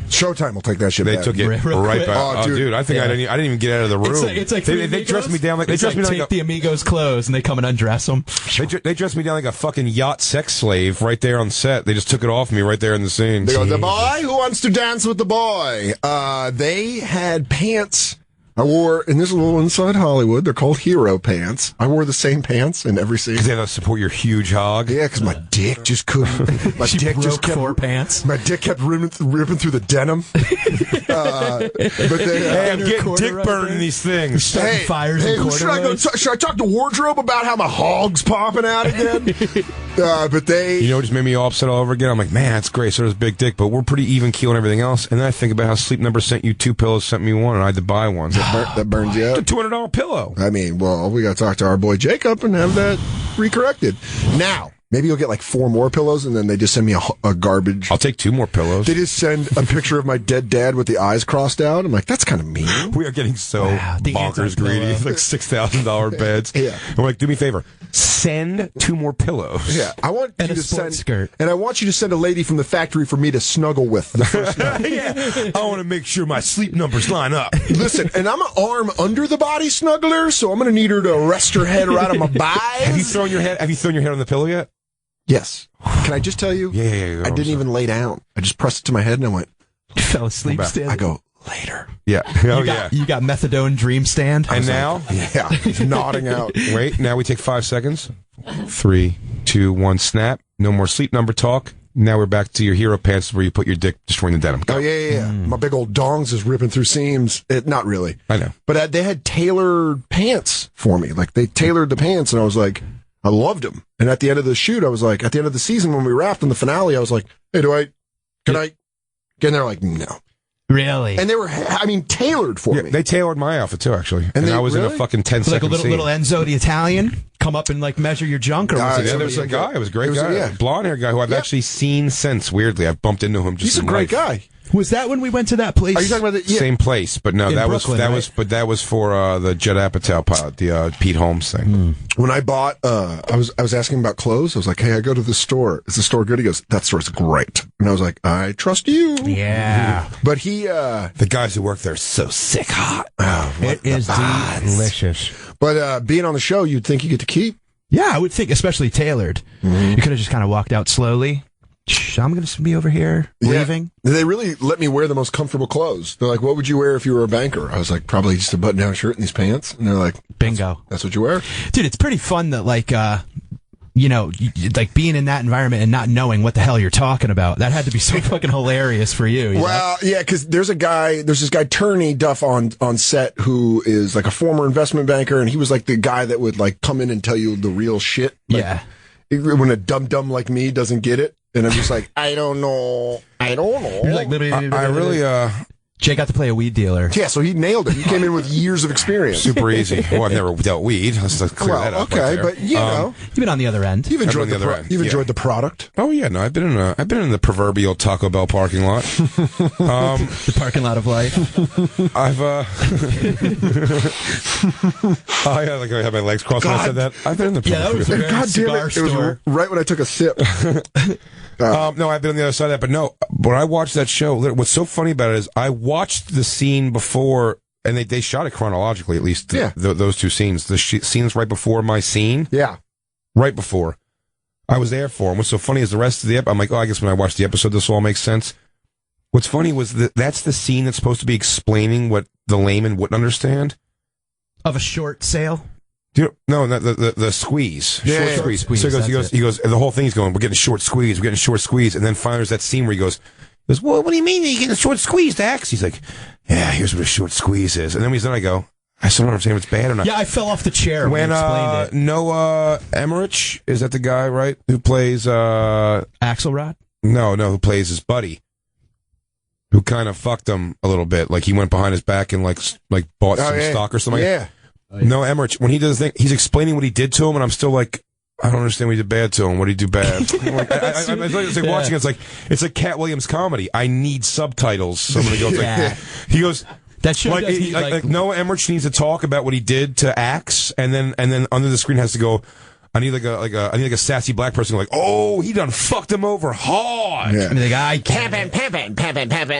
Showtime will take that shit They back. took it right back. Oh, dude, I think I didn't even get out of the room. It's like they dressed me down like they dressed me down take like the Amigos clothes and they come and undress them. They dressed me down like a fucking yacht sex slave right there on set. They just took it off me right there in the scene. They go, the boy who wants to dance with the boy. They had pants. I wore, and this is a little inside Hollywood, they're called hero pants. I wore the same pants in every scene. Because they have to support your huge hog? Yeah, because my dick just couldn't. My dick just kept 4 pants. My dick kept ripping through the denim. But hey, I'm getting dick burned in these things. Hey, fires and should I talk to wardrobe about how my hog's popping out again? But they... You know what just made me all upset all over again? I'm like, man, that's great. So does Big Dick, but we're pretty even keel and everything else. And then I think about how Sleep Number sent you 2 pillows, sent me 1, and I had to buy one. That burns you up. It's a $200 pillow. I mean, well, we got to talk to our boy Jacob and have that recorrected. Now, Maybe you'll get like 4 more pillows, and then they just send me a garbage. I'll take 2 more pillows. They just send a picture of my dead dad with the eyes crossed out. I'm like, that's kind of mean. We are getting so bonkers greedy. It's like $6,000 beds. Yeah. I'm like, do me a favor. Send 2 more pillows. Yeah. I want you And a to sports send skirt. And I want you to send a lady from the factory for me to snuggle with the first night. Yeah. I want to make sure my sleep numbers line up. Listen, and I'm an arm under the body snuggler, so I'm going to need her to rest her head right on my thighs. Have you thrown your head on the pillow yet? Yes. Can I just tell you? Yeah. I didn't even lay down. I just pressed it to my head and I went. You fell asleep standing. I go, later. Yeah. You got methadone dream stand. And now? Yeah. He's nodding out. Wait, now we take 5 seconds. 3, 2, 1, snap. No more sleep number talk. Now we're back to your hero pants where you put your dick destroying the denim. Go. Oh, yeah. My big old dongs is ripping through seams. Not really. I know. But they had tailored pants for me. Like, they tailored the pants, and I was like, I loved them. And at the end of the shoot, I was like, at the end of the season when we wrapped in the finale, I was like, hey, can I? And they're like, no. Really? And they were, tailored for me. They tailored my outfit too, actually. And I was in a fucking 10-second like a scene. little Enzo the Italian come up and like measure your junk, or was it? Yeah, there was a guy. It was a great guy. Blonde hair guy who I've actually seen since. Weirdly, I've bumped into him. He's a great guy. Was that when we went to that place? Are you talking about the same place? But no, that Brooklyn, that was for the Judd Apatow pilot, the Pete Holmes thing. When I bought, I was asking about clothes. I was like, hey, I go to the store. Is the store good? He goes, that store's great. And I was like, I trust you. Yeah. But he, the guys who work there are so sick hot. It is delicious. But being on the show, you'd think you get to keep. Yeah, I would think, especially tailored. You could have just kind of walked out slowly. I'm going to be over here leaving. They really let me wear the most comfortable clothes. They're like, what would you wear if you were a banker? I was like, probably just a button-down shirt and these pants. And they're like, bingo. That's what you wear? Dude, it's pretty fun that, like, like being in that environment and not knowing what the hell you're talking about. That had to be so fucking hilarious for you. Well, yeah, because there's this guy, Turney Duff on set, who is like a former investment banker, and he was like the guy that would like come in and tell you the real shit. Like, when a dumb like me doesn't get it. And I'm just like, I don't know. You're like, I really, Jay got to play a weed dealer. Yeah, so he nailed it. He came in with years of experience. Super easy. Well, I've never dealt weed. Let's clear that up. Okay, right there. but you know, you've been on the other end. You've enjoyed the product. Oh yeah, no, I've been in the proverbial Taco Bell parking lot. The parking lot of life. I've I had my legs crossed when I said that. I've been in the that was a very God damn it! It was right when I took a sip. No, I've been on the other side of that, but no. When I watched that show, what's so funny about it is I watched the scene before, and they shot it chronologically, at least. Those 2 scenes. The scenes right before my scene. Yeah. Right before. I was there for them. What's so funny is the rest of the I'm like, I guess when I watch the episode, this will all make sense. What's funny was that's the scene that's supposed to be explaining what the layman wouldn't understand. Of a short sale? No, the squeeze. Short squeeze. So he goes, and the whole thing's going, we're getting a short squeeze, and then finally there's that scene where he goes, well, what do you mean you're getting a short squeeze, Dax? He's like, yeah, here's what a short squeeze is. And then I go, I still don't understand if it's bad or not. Yeah, I fell off the chair when you explained it. Noah Emmerich, is that the guy, right? Who plays Axelrod? No, who plays his buddy. Who kind of fucked him a little bit. Like he went behind his back and like bought some stock or something. Yeah. No, Emmerich, when he does the thing, he's explaining what he did to him, and I'm still like, I don't understand what he did bad to him. What did he do bad? It's like watching. It's like Cat Williams comedy. I need subtitles. So I'm gonna go. He goes. That show like Noah Emmerich needs to talk about what he did to Axe, and then under the screen has to go. I need like a sassy black person like, oh, he done fucked him over hard. Yeah. I mean, the guy pimpin'.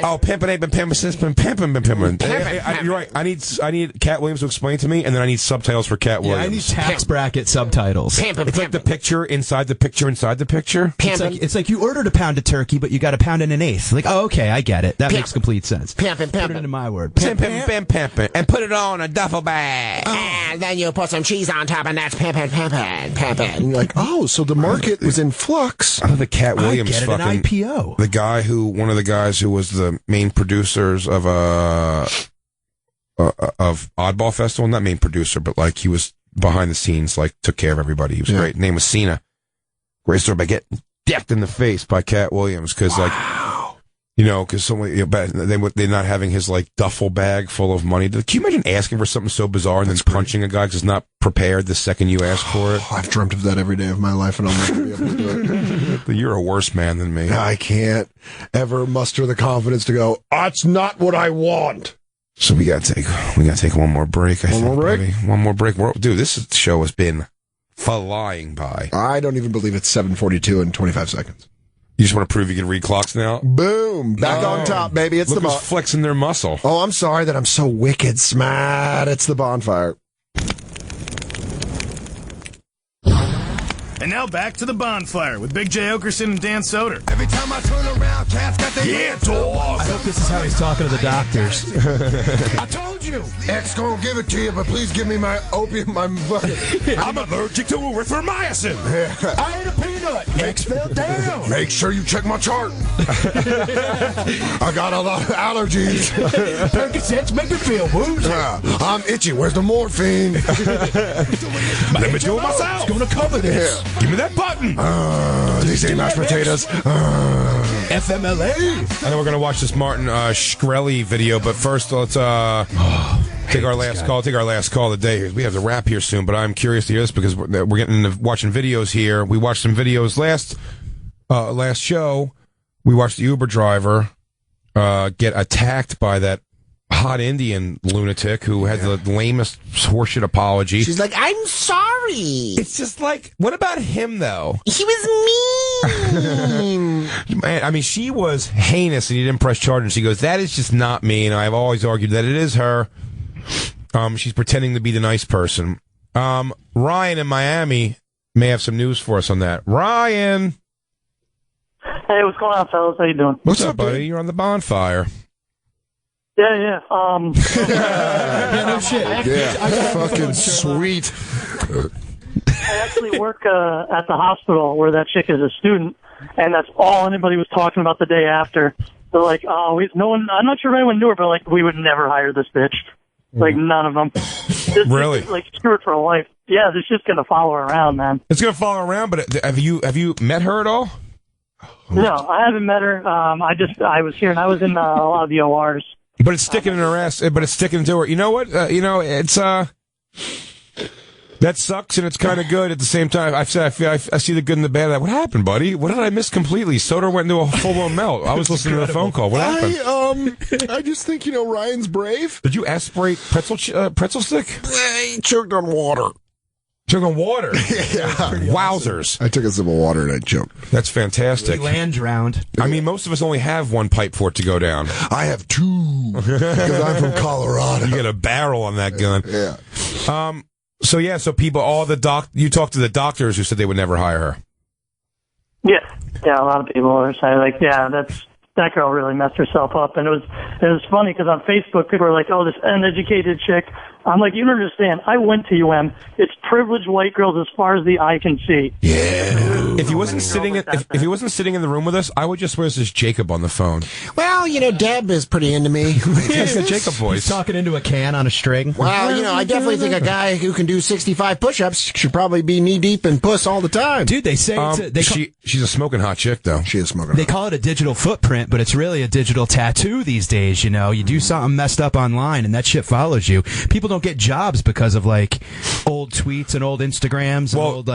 Oh, pimpin' ain't been pimpin' since been pimpin'. You're right. I need Cat Williams to explain to me, and then I need subtitles for Cat Williams. I need tax bracket subtitles. It's like the picture inside the picture inside the picture. It's like you ordered a pound of turkey, but you got a pound and an eighth. Like, oh, okay, I get it. That makes complete sense. Put it into my word. Pimpin', and put it on a duffel bag. And then you put some cheese on top, and that's pimpin'. And you're like, oh, so the market was in flux. I love the Cat Williams I get it, fucking an IPO. The guy one of the guys who was the main producers of Oddball Festival, not main producer, but like he was behind the scenes, like took care of everybody. He was great. Name was Cena. Great story by getting decked in the face by Cat Williams because like You know, because they're not having his like duffel bag full of money. Can you imagine asking for something so bizarre and then punching a guy because he's not prepared the second you ask for it? I've dreamt of that every day of my life, and I'll never be able to do it. You're a worse man than me. I can't ever muster the confidence to go, that's not what I want. So we gotta take one more break. One more break. Dude, this show has been flying by. I don't even believe it's 7:42 and 25 seconds. You just want to prove you can read clocks now? Boom! Back on top, baby. It's Look who's flexing their muscle. Oh, I'm sorry that I'm so wicked smart. It's the Bonfire. And now back to the Bonfire with Big J. Oakerson and Dan Soder. Every time I turn around, cats got their dog. I hope this is how he's talking to the doctors. I told you. X gonna give it to you, but please give me my opium. I'm allergic to erythromycin. I ate a peanut. X fell down. Make sure you check my chart. I got a lot of allergies. Percocets make me feel woozy. I'm itchy. Where's the morphine? Let me do it myself. It's gonna cover this. Yeah. Give me that button. These ain't mashed potatoes. FMLA. I know we're going to watch this Martin Shkreli video, but first let's take our last call. Take our last call of the day. We have the wrap here soon, but I'm curious to hear this because we're getting into watching videos here. We watched some videos last show. We watched the Uber driver get attacked by that hot Indian lunatic who had the lamest horseshit apology. She's like, I'm sorry. It's just like, what about him, though? He was mean. Man, I mean, she was heinous and he didn't press charges. She goes, that is just not me. And I've always argued that it is her. She's pretending to be the nice person. Ryan in Miami may have some news for us on that. Ryan. Hey, what's going on, fellas? How you doing? What's up, buddy? You're on the Bonfire. Yeah. No shit. Yeah, fucking sweet. I actually work at the hospital where that chick is a student, and that's all anybody was talking about the day after. They're like, oh, no one. I'm not sure if anyone knew her, but like, we would never hire this bitch. Like, none of them. Really? Like, screw it for life. Yeah, it's just gonna follow her around, man. It's gonna follow around, but have you met her at all? No, I haven't met her. I was here, and I was in a lot of the ORs. But it's sticking in her ass. But it's sticking to her. You know what? It's that sucks, and it's kind of good at the same time. I see the good and the bad of that. What happened, buddy? What did I miss completely? Soder went into a full-blown melt. I was listening to the phone call. What happened? I just think Ryan's brave. Did you aspirate pretzel stick? He choked on water. Choked on water? Yeah. Wowzers. I took a sip of water and I choked. That's fantastic. We land drowned. I mean, most of us only have one pipe for it to go down. I have two because I'm from Colorado. You get a barrel on that gun. Yeah. So people, you talked to the doctors who said they would never hire her. Yeah, a lot of people are saying like, yeah, that girl really messed herself up, and it was funny because on Facebook people were like, oh, this uneducated chick. I'm like, you don't understand. I went to UM. It's privileged white girls as far as the eye can see. Yeah. If he wasn't sitting in the room with us, I would just swear this is Jacob on the phone. Well, Deb is pretty into me. He's got Jacob voice. He's talking into a can on a string. Well, I definitely think a guy who can do 65 push-ups should probably be knee-deep in puss all the time. Dude, they say she's a smoking hot chick, though. She is smoking They call it a digital footprint, but it's really a digital tattoo these days, You do something messed up online, and that shit follows you. People don't get jobs because of, old tweets and old Instagrams and old,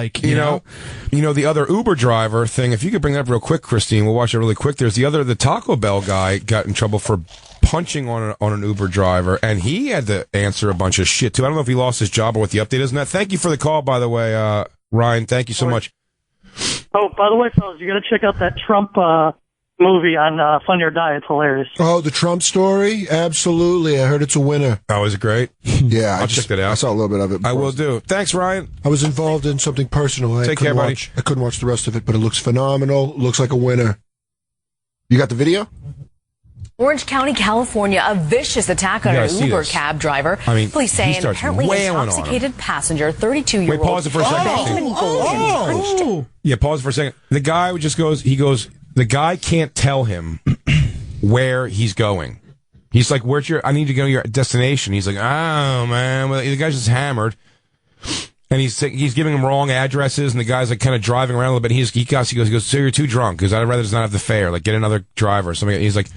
the other Uber driver thing, if you could bring that up real quick, Christine, we'll watch it really quick. There's the Taco Bell guy got in trouble for punching on an Uber driver, and he had to answer a bunch of shit, too. I don't know if he lost his job or what the update is on that. Thank you for the call, by the way, Ryan. Thank you so much. Oh, by the way, fellas, you got to check out that Trump movie on Fund Your Die. It's hilarious. Oh, the Trump story? Absolutely. I heard it's a winner. Oh, is it great? Yeah. I'll check that out. I saw a little bit of it before. I will do. Thanks, Ryan. I was involved in something personal. Take care, buddy. I couldn't watch the rest of it, but it looks phenomenal. It looks like a winner. You got the video? Orange County, California, a vicious attack on an Uber cab driver. Police say an apparently intoxicated passenger, 32-year-old. Wait, pause it for a second. Yeah, pause it for a second. The guy the guy can't tell him where he's going. He's like, I need to go to your destination. He's like, oh, man. Well, the guy's just hammered. And he's giving him wrong addresses, and the guy's like kind of driving around a little bit. And he goes, so you're too drunk, because I'd rather just not have the fare. Like, get another driver or something. And he's like,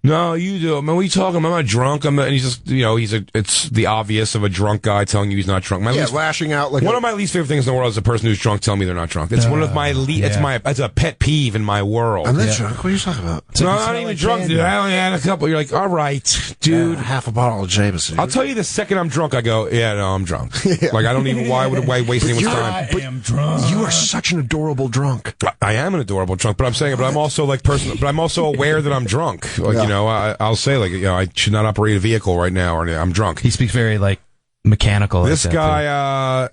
no, you do it, man. What are you talking about? I'm not drunk. And he's just, it's the obvious of a drunk guy telling you he's not drunk. Lashing out like one of my least favorite things in the world is a person who's drunk telling me they're not drunk. It's one of my it's a pet peeve in my world. I'm not drunk. What are you talking about? No, I'm not even drunk, dude. I only had a couple. You're like, all right, dude. Half a bottle of Jameson. I'll tell you the second I'm drunk, I go, yeah, no, I'm drunk. Like, I don't even, why would I waste anyone's time? I am drunk. You are such an adorable drunk. I am an adorable drunk, but I'm saying, but I'm also aware that I'm drunk. Like, I'll say, like, I should not operate a vehicle right now, or I'm drunk. He speaks very, like, mechanical. This guy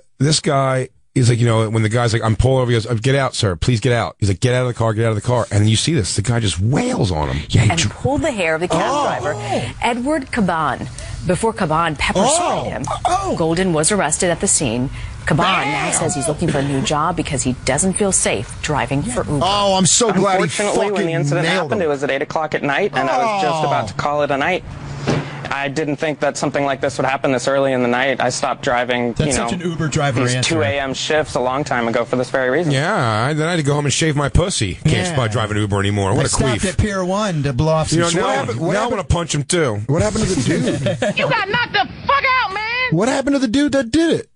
is like, when the guy's like, I'm pulling over, he goes, get out, sir, please get out. He's like, get out of the car, get out of the car. And then you see this, the guy just wails on him. Yeah, and pulled the hair of the cab driver, Edward Caban. Before Caban pepper sprayed him, Golden was arrested at the scene. Caban now says he's looking for a new job because he doesn't feel safe driving for Uber. Oh, I'm so glad he Unfortunately, when the incident happened, it was at 8 o'clock at night, and I was just about to call it a night. I didn't think that something like this would happen this early in the night. I stopped driving, That's such an Uber driver these answer. 2 a.m. shifts a long time ago for this very reason. Yeah, then I had to go home and shave my pussy. Can't spot driving Uber anymore. What a queef. I stopped at Pier 1 to blow off some now I want to punch him, too. What happened to the dude? You got knocked the fuck out, man! What happened to the dude that did it?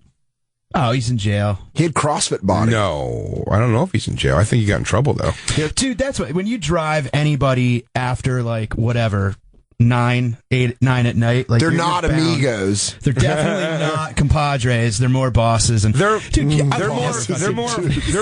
Oh, he's in jail. He had CrossFit body. No, I don't know if he's in jail. I think he got in trouble, though. Dude, that's what, when you drive anybody after, like, whatever, 9 at night, like, they're not amigos. They're definitely not compadres. They're more bosses, and they're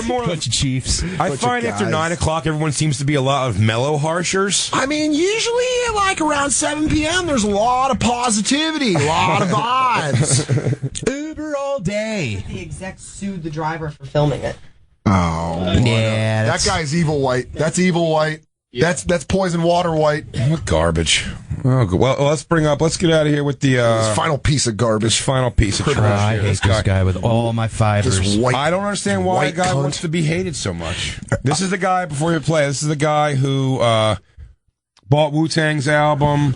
more bunch of chiefs. I find after 9 o'clock, everyone seems to be a lot of mellow harshers. I mean, usually like around 7 p.m., there's a lot of positivity, a lot of vibes. Uber all day. The exec sued the driver for filming it. Oh, yeah, that guy's evil white. That's evil white. Yeah. That's poison water white. What garbage. Oh, well, let's get out of here with the this final piece of garbage. Final piece of trash. I hate this guy with all my fibers. I don't understand why a guy wants to be hated so much. This is the guy, before you play, this is the guy who bought Wu-Tang's album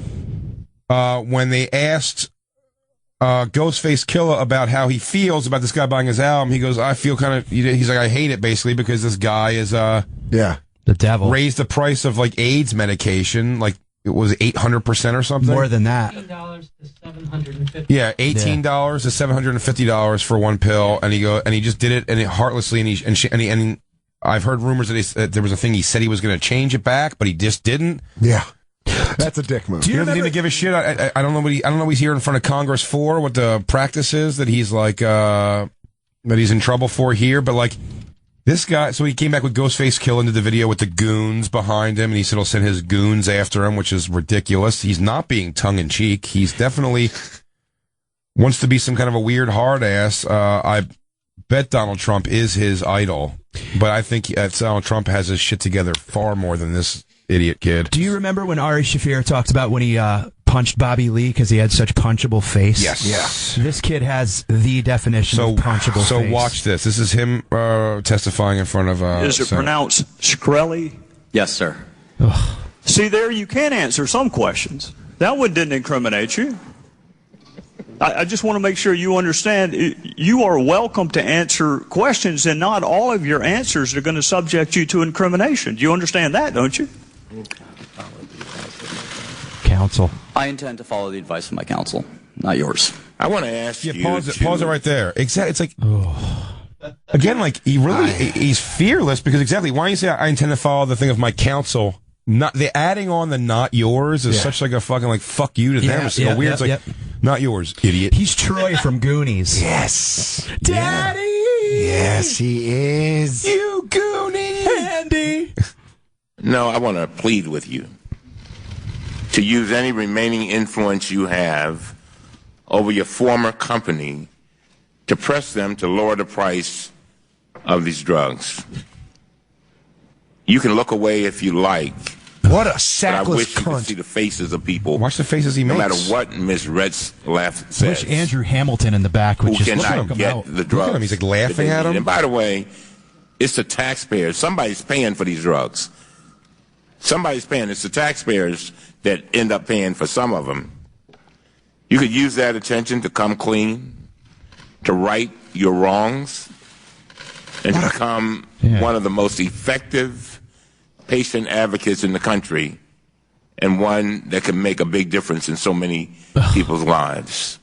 when they asked Ghostface Killah about how he feels about this guy buying his album. He goes, I feel kind of, he's like, I hate it basically because this guy is the devil. Raised the price of like AIDS medication, like it was 800% or something. More than that. $18 to $750. Yeah, $18 to $750 for one pill, and he just did it and heartlessly, and I've heard rumors that there was a thing he said he was going to change it back, but he just didn't. Yeah. That's a dick move. He doesn't even give a shit. I don't know what he's here in front of Congress for, what the practice is that he's like that he's in trouble for here, but like this guy, so he came back with Ghostface Killah into the video with the goons behind him, and he said he'll send his goons after him, which is ridiculous. He's not being tongue-in-cheek. He's definitely wants to be some kind of a weird hard ass. I bet Donald Trump is his idol, but I think Donald Trump has his shit together far more than this idiot kid. Do you remember when Ari Shaffir talked about when he punched Bobby Lee because he had such punchable face? Yes. Yeah. This kid has the definition of punchable face. So watch this. This is him testifying in front of... Is it pronounced Shkreli? Yes, sir. Ugh. See, there you can answer some questions. That one didn't incriminate you. I just want to make sure you understand you are welcome to answer questions, and not all of your answers are going to subject you to incrimination. Do you understand that, don't you? Counsel. I intend to follow the advice of my counsel, not yours. I want to ask you. Pause it right there. Exactly. It's like, again, like he's fearless because exactly. Why don't you say I intend to follow the thing of my counsel? Not the adding on the not yours is such like a fucking like fuck you to them. It's so weird. It's like not yours, idiot. He's Troy from Goonies. Yes, Daddy. Yes, he is. You Goonie, Andy. No, I want to plead with you to use any remaining influence you have over your former company to press them to lower the price of these drugs. You can look away if you like. What a but sackless I wish cunt. you could see the faces of people. Watch the faces he no makes. No matter what Ms. Retzlaff says. Wish Andrew Hamilton in the back would who just cannot look get him out. the drugs. Look at him. He's like laughing at him. And by the way, it's the taxpayers. Somebody's paying for these drugs. Somebody's paying. It's the taxpayers that end up paying for some of them. You could use that attention to come clean, to right your wrongs and become one of the most effective patient advocates in the country, and one that can make a big difference in so many people's lives.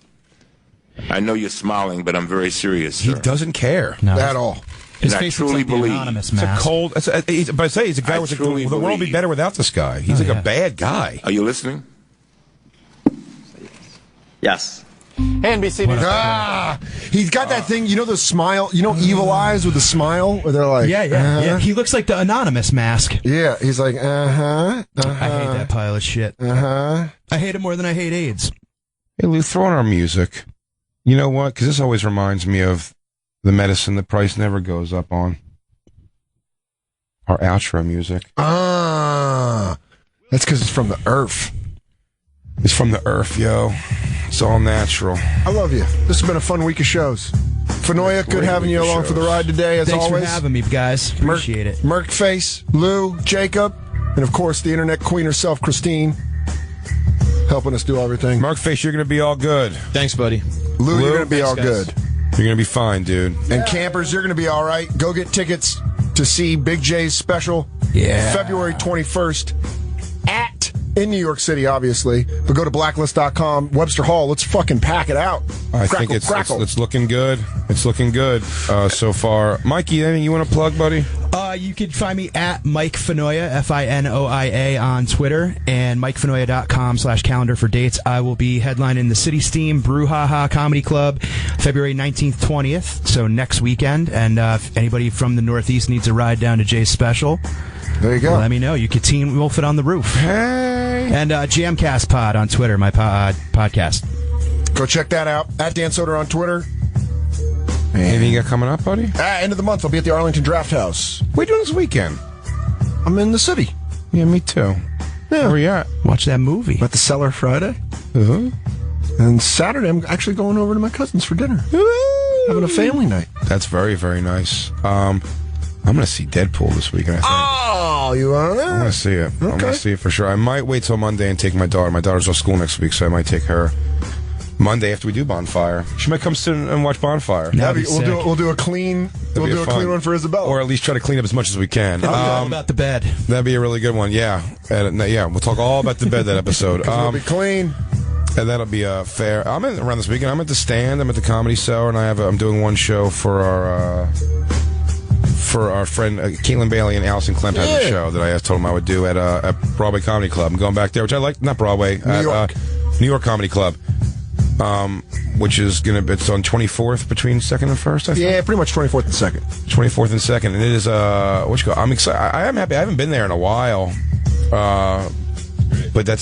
I know you're smiling, but I'm very serious, sir. He doesn't care at all. His And face I looks truly like the believe anonymous It's a mask. cold. But I say he's a guy. I With truly the world would be believe- better without this guy. He's like a bad guy. Are you listening? Yes. NBC News. He's got that thing, you know, the smile, you know, evil eyes with the smile, where they're like, Yeah. He looks like the anonymous mask. Yeah, he's like, I hate that pile of shit. I hate it more than I hate AIDS. Hey, Lou, throw on our music. You know what? Because this always reminds me of the medicine the price never goes up on. Our outro music. That's because it's from the earth. It's from the earth, yo. It's all natural. I love you. This has been a fun week of shows. Fanoia, good having you along for the ride today, as Thanks always. for having me, guys. Appreciate it. Merc Face, Lou, Jacob, and of course the internet queen herself, Christine, helping us do everything. Mark Face, you're going to be all good. Thanks, buddy. Lou, you're going to be all guys. good. You're going to be fine, dude. And campers, you're going to be all right. Go get tickets to see Big J's special. February 21st in New York City, obviously. But go to blacklist.com. Webster Hall, let's fucking pack it out. I think it's looking good. It's looking good so far. Mikey, anything you want to plug, buddy? You can find me at Mike Fanoia, Finoia on Twitter, and MikeFanoia.com/calendar for dates. I will be headlining the City Steam Brouhaha Comedy Club February 19th, 20th, so next weekend. And if anybody from the Northeast needs a ride down to Jay's special, there you go. Let me know. You could Teen Wolf it on the roof. Hey! And Jamcast Pod on Twitter, my podcast. Go check that out. At Dan Soder on Twitter. Anything you got coming up, buddy? End of the month, I'll be at the Arlington Draft House. What are you doing this weekend? I'm in the city. Yeah, me too. Yeah. Where you at? Watch that movie. I'm at the Cellar Friday. Uh-huh. And Saturday, I'm actually going over to my cousin's for dinner. Having a family night. That's very, very nice. I'm going to see Deadpool this weekend, I think. Oh, you want to? I'm going to see it. I'm Okay. going to see it for sure. I might wait till Monday and take my daughter. My daughter's off school next week, so I might take her Monday after we do Bonfire. She might come sit and watch Bonfire. We'll do a clean. We'll do a clean one for Isabella, or at least try to clean up as much as we can. All about the bed. That'd be a really good one. Yeah, yeah. We'll talk all about the bed that episode. We'll be clean. And that'll be fair. I'm in around this weekend. I'm at the Stand. I'm at the Comedy Cellar, and I'm doing one show for our friend Caitlin Bailey and Allison Klemp has a show that I told them I would do at Broadway Comedy Club. I'm going back there, which I like. Not Broadway, New York Comedy Club, which is it's on 24th between 2nd and 1st. I think. Yeah, pretty much 24th and 2nd. 24th and 2nd, and it is I'm excited. I am happy. I haven't been there in a while. But I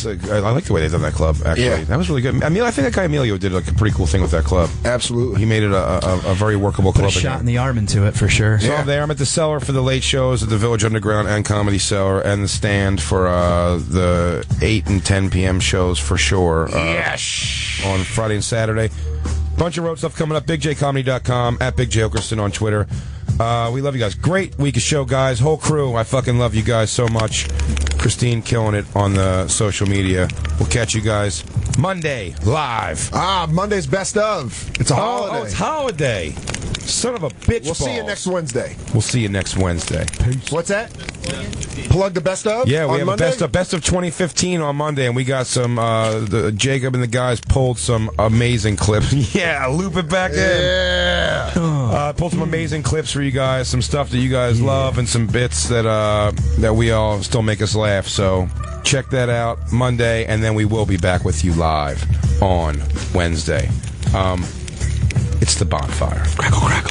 like the way they've done that club, actually. Yeah. That was really good. I think that guy Emilio did a pretty cool thing with that club. Absolutely. He made it a very workable club. Put a shot in the arm into it, for sure. So I'm there. I'm at the Cellar for the late shows at the Village Underground and Comedy Cellar, and the Stand for the 8 and 10 p.m. shows for sure. Yes! On Friday and Saturday. Bunch of road stuff coming up. BigJComedy.com, at Big J Oakerson on Twitter. We love you guys. Great week of show, guys. Whole crew. I fucking love you guys so much. Christine killing it on the social media. We'll catch you guys Monday live. Monday's best of. It's a holiday. Oh, it's holiday. Son of a bitch. We'll see you next Wednesday. We'll see you next Wednesday. Peace. What's that? Plug the best of? Yeah, we have Monday? a best of 2015 on Monday, and we got some. Jacob and the guys pulled some amazing clips. Yeah, loop it back in. Yeah. Pulled some amazing clips for you guys, some stuff that you guys love, and some bits that we all still make us laugh. So check that out Monday, and then we will be back with you live on Wednesday. It's the Bonfire. Crackle, crackle.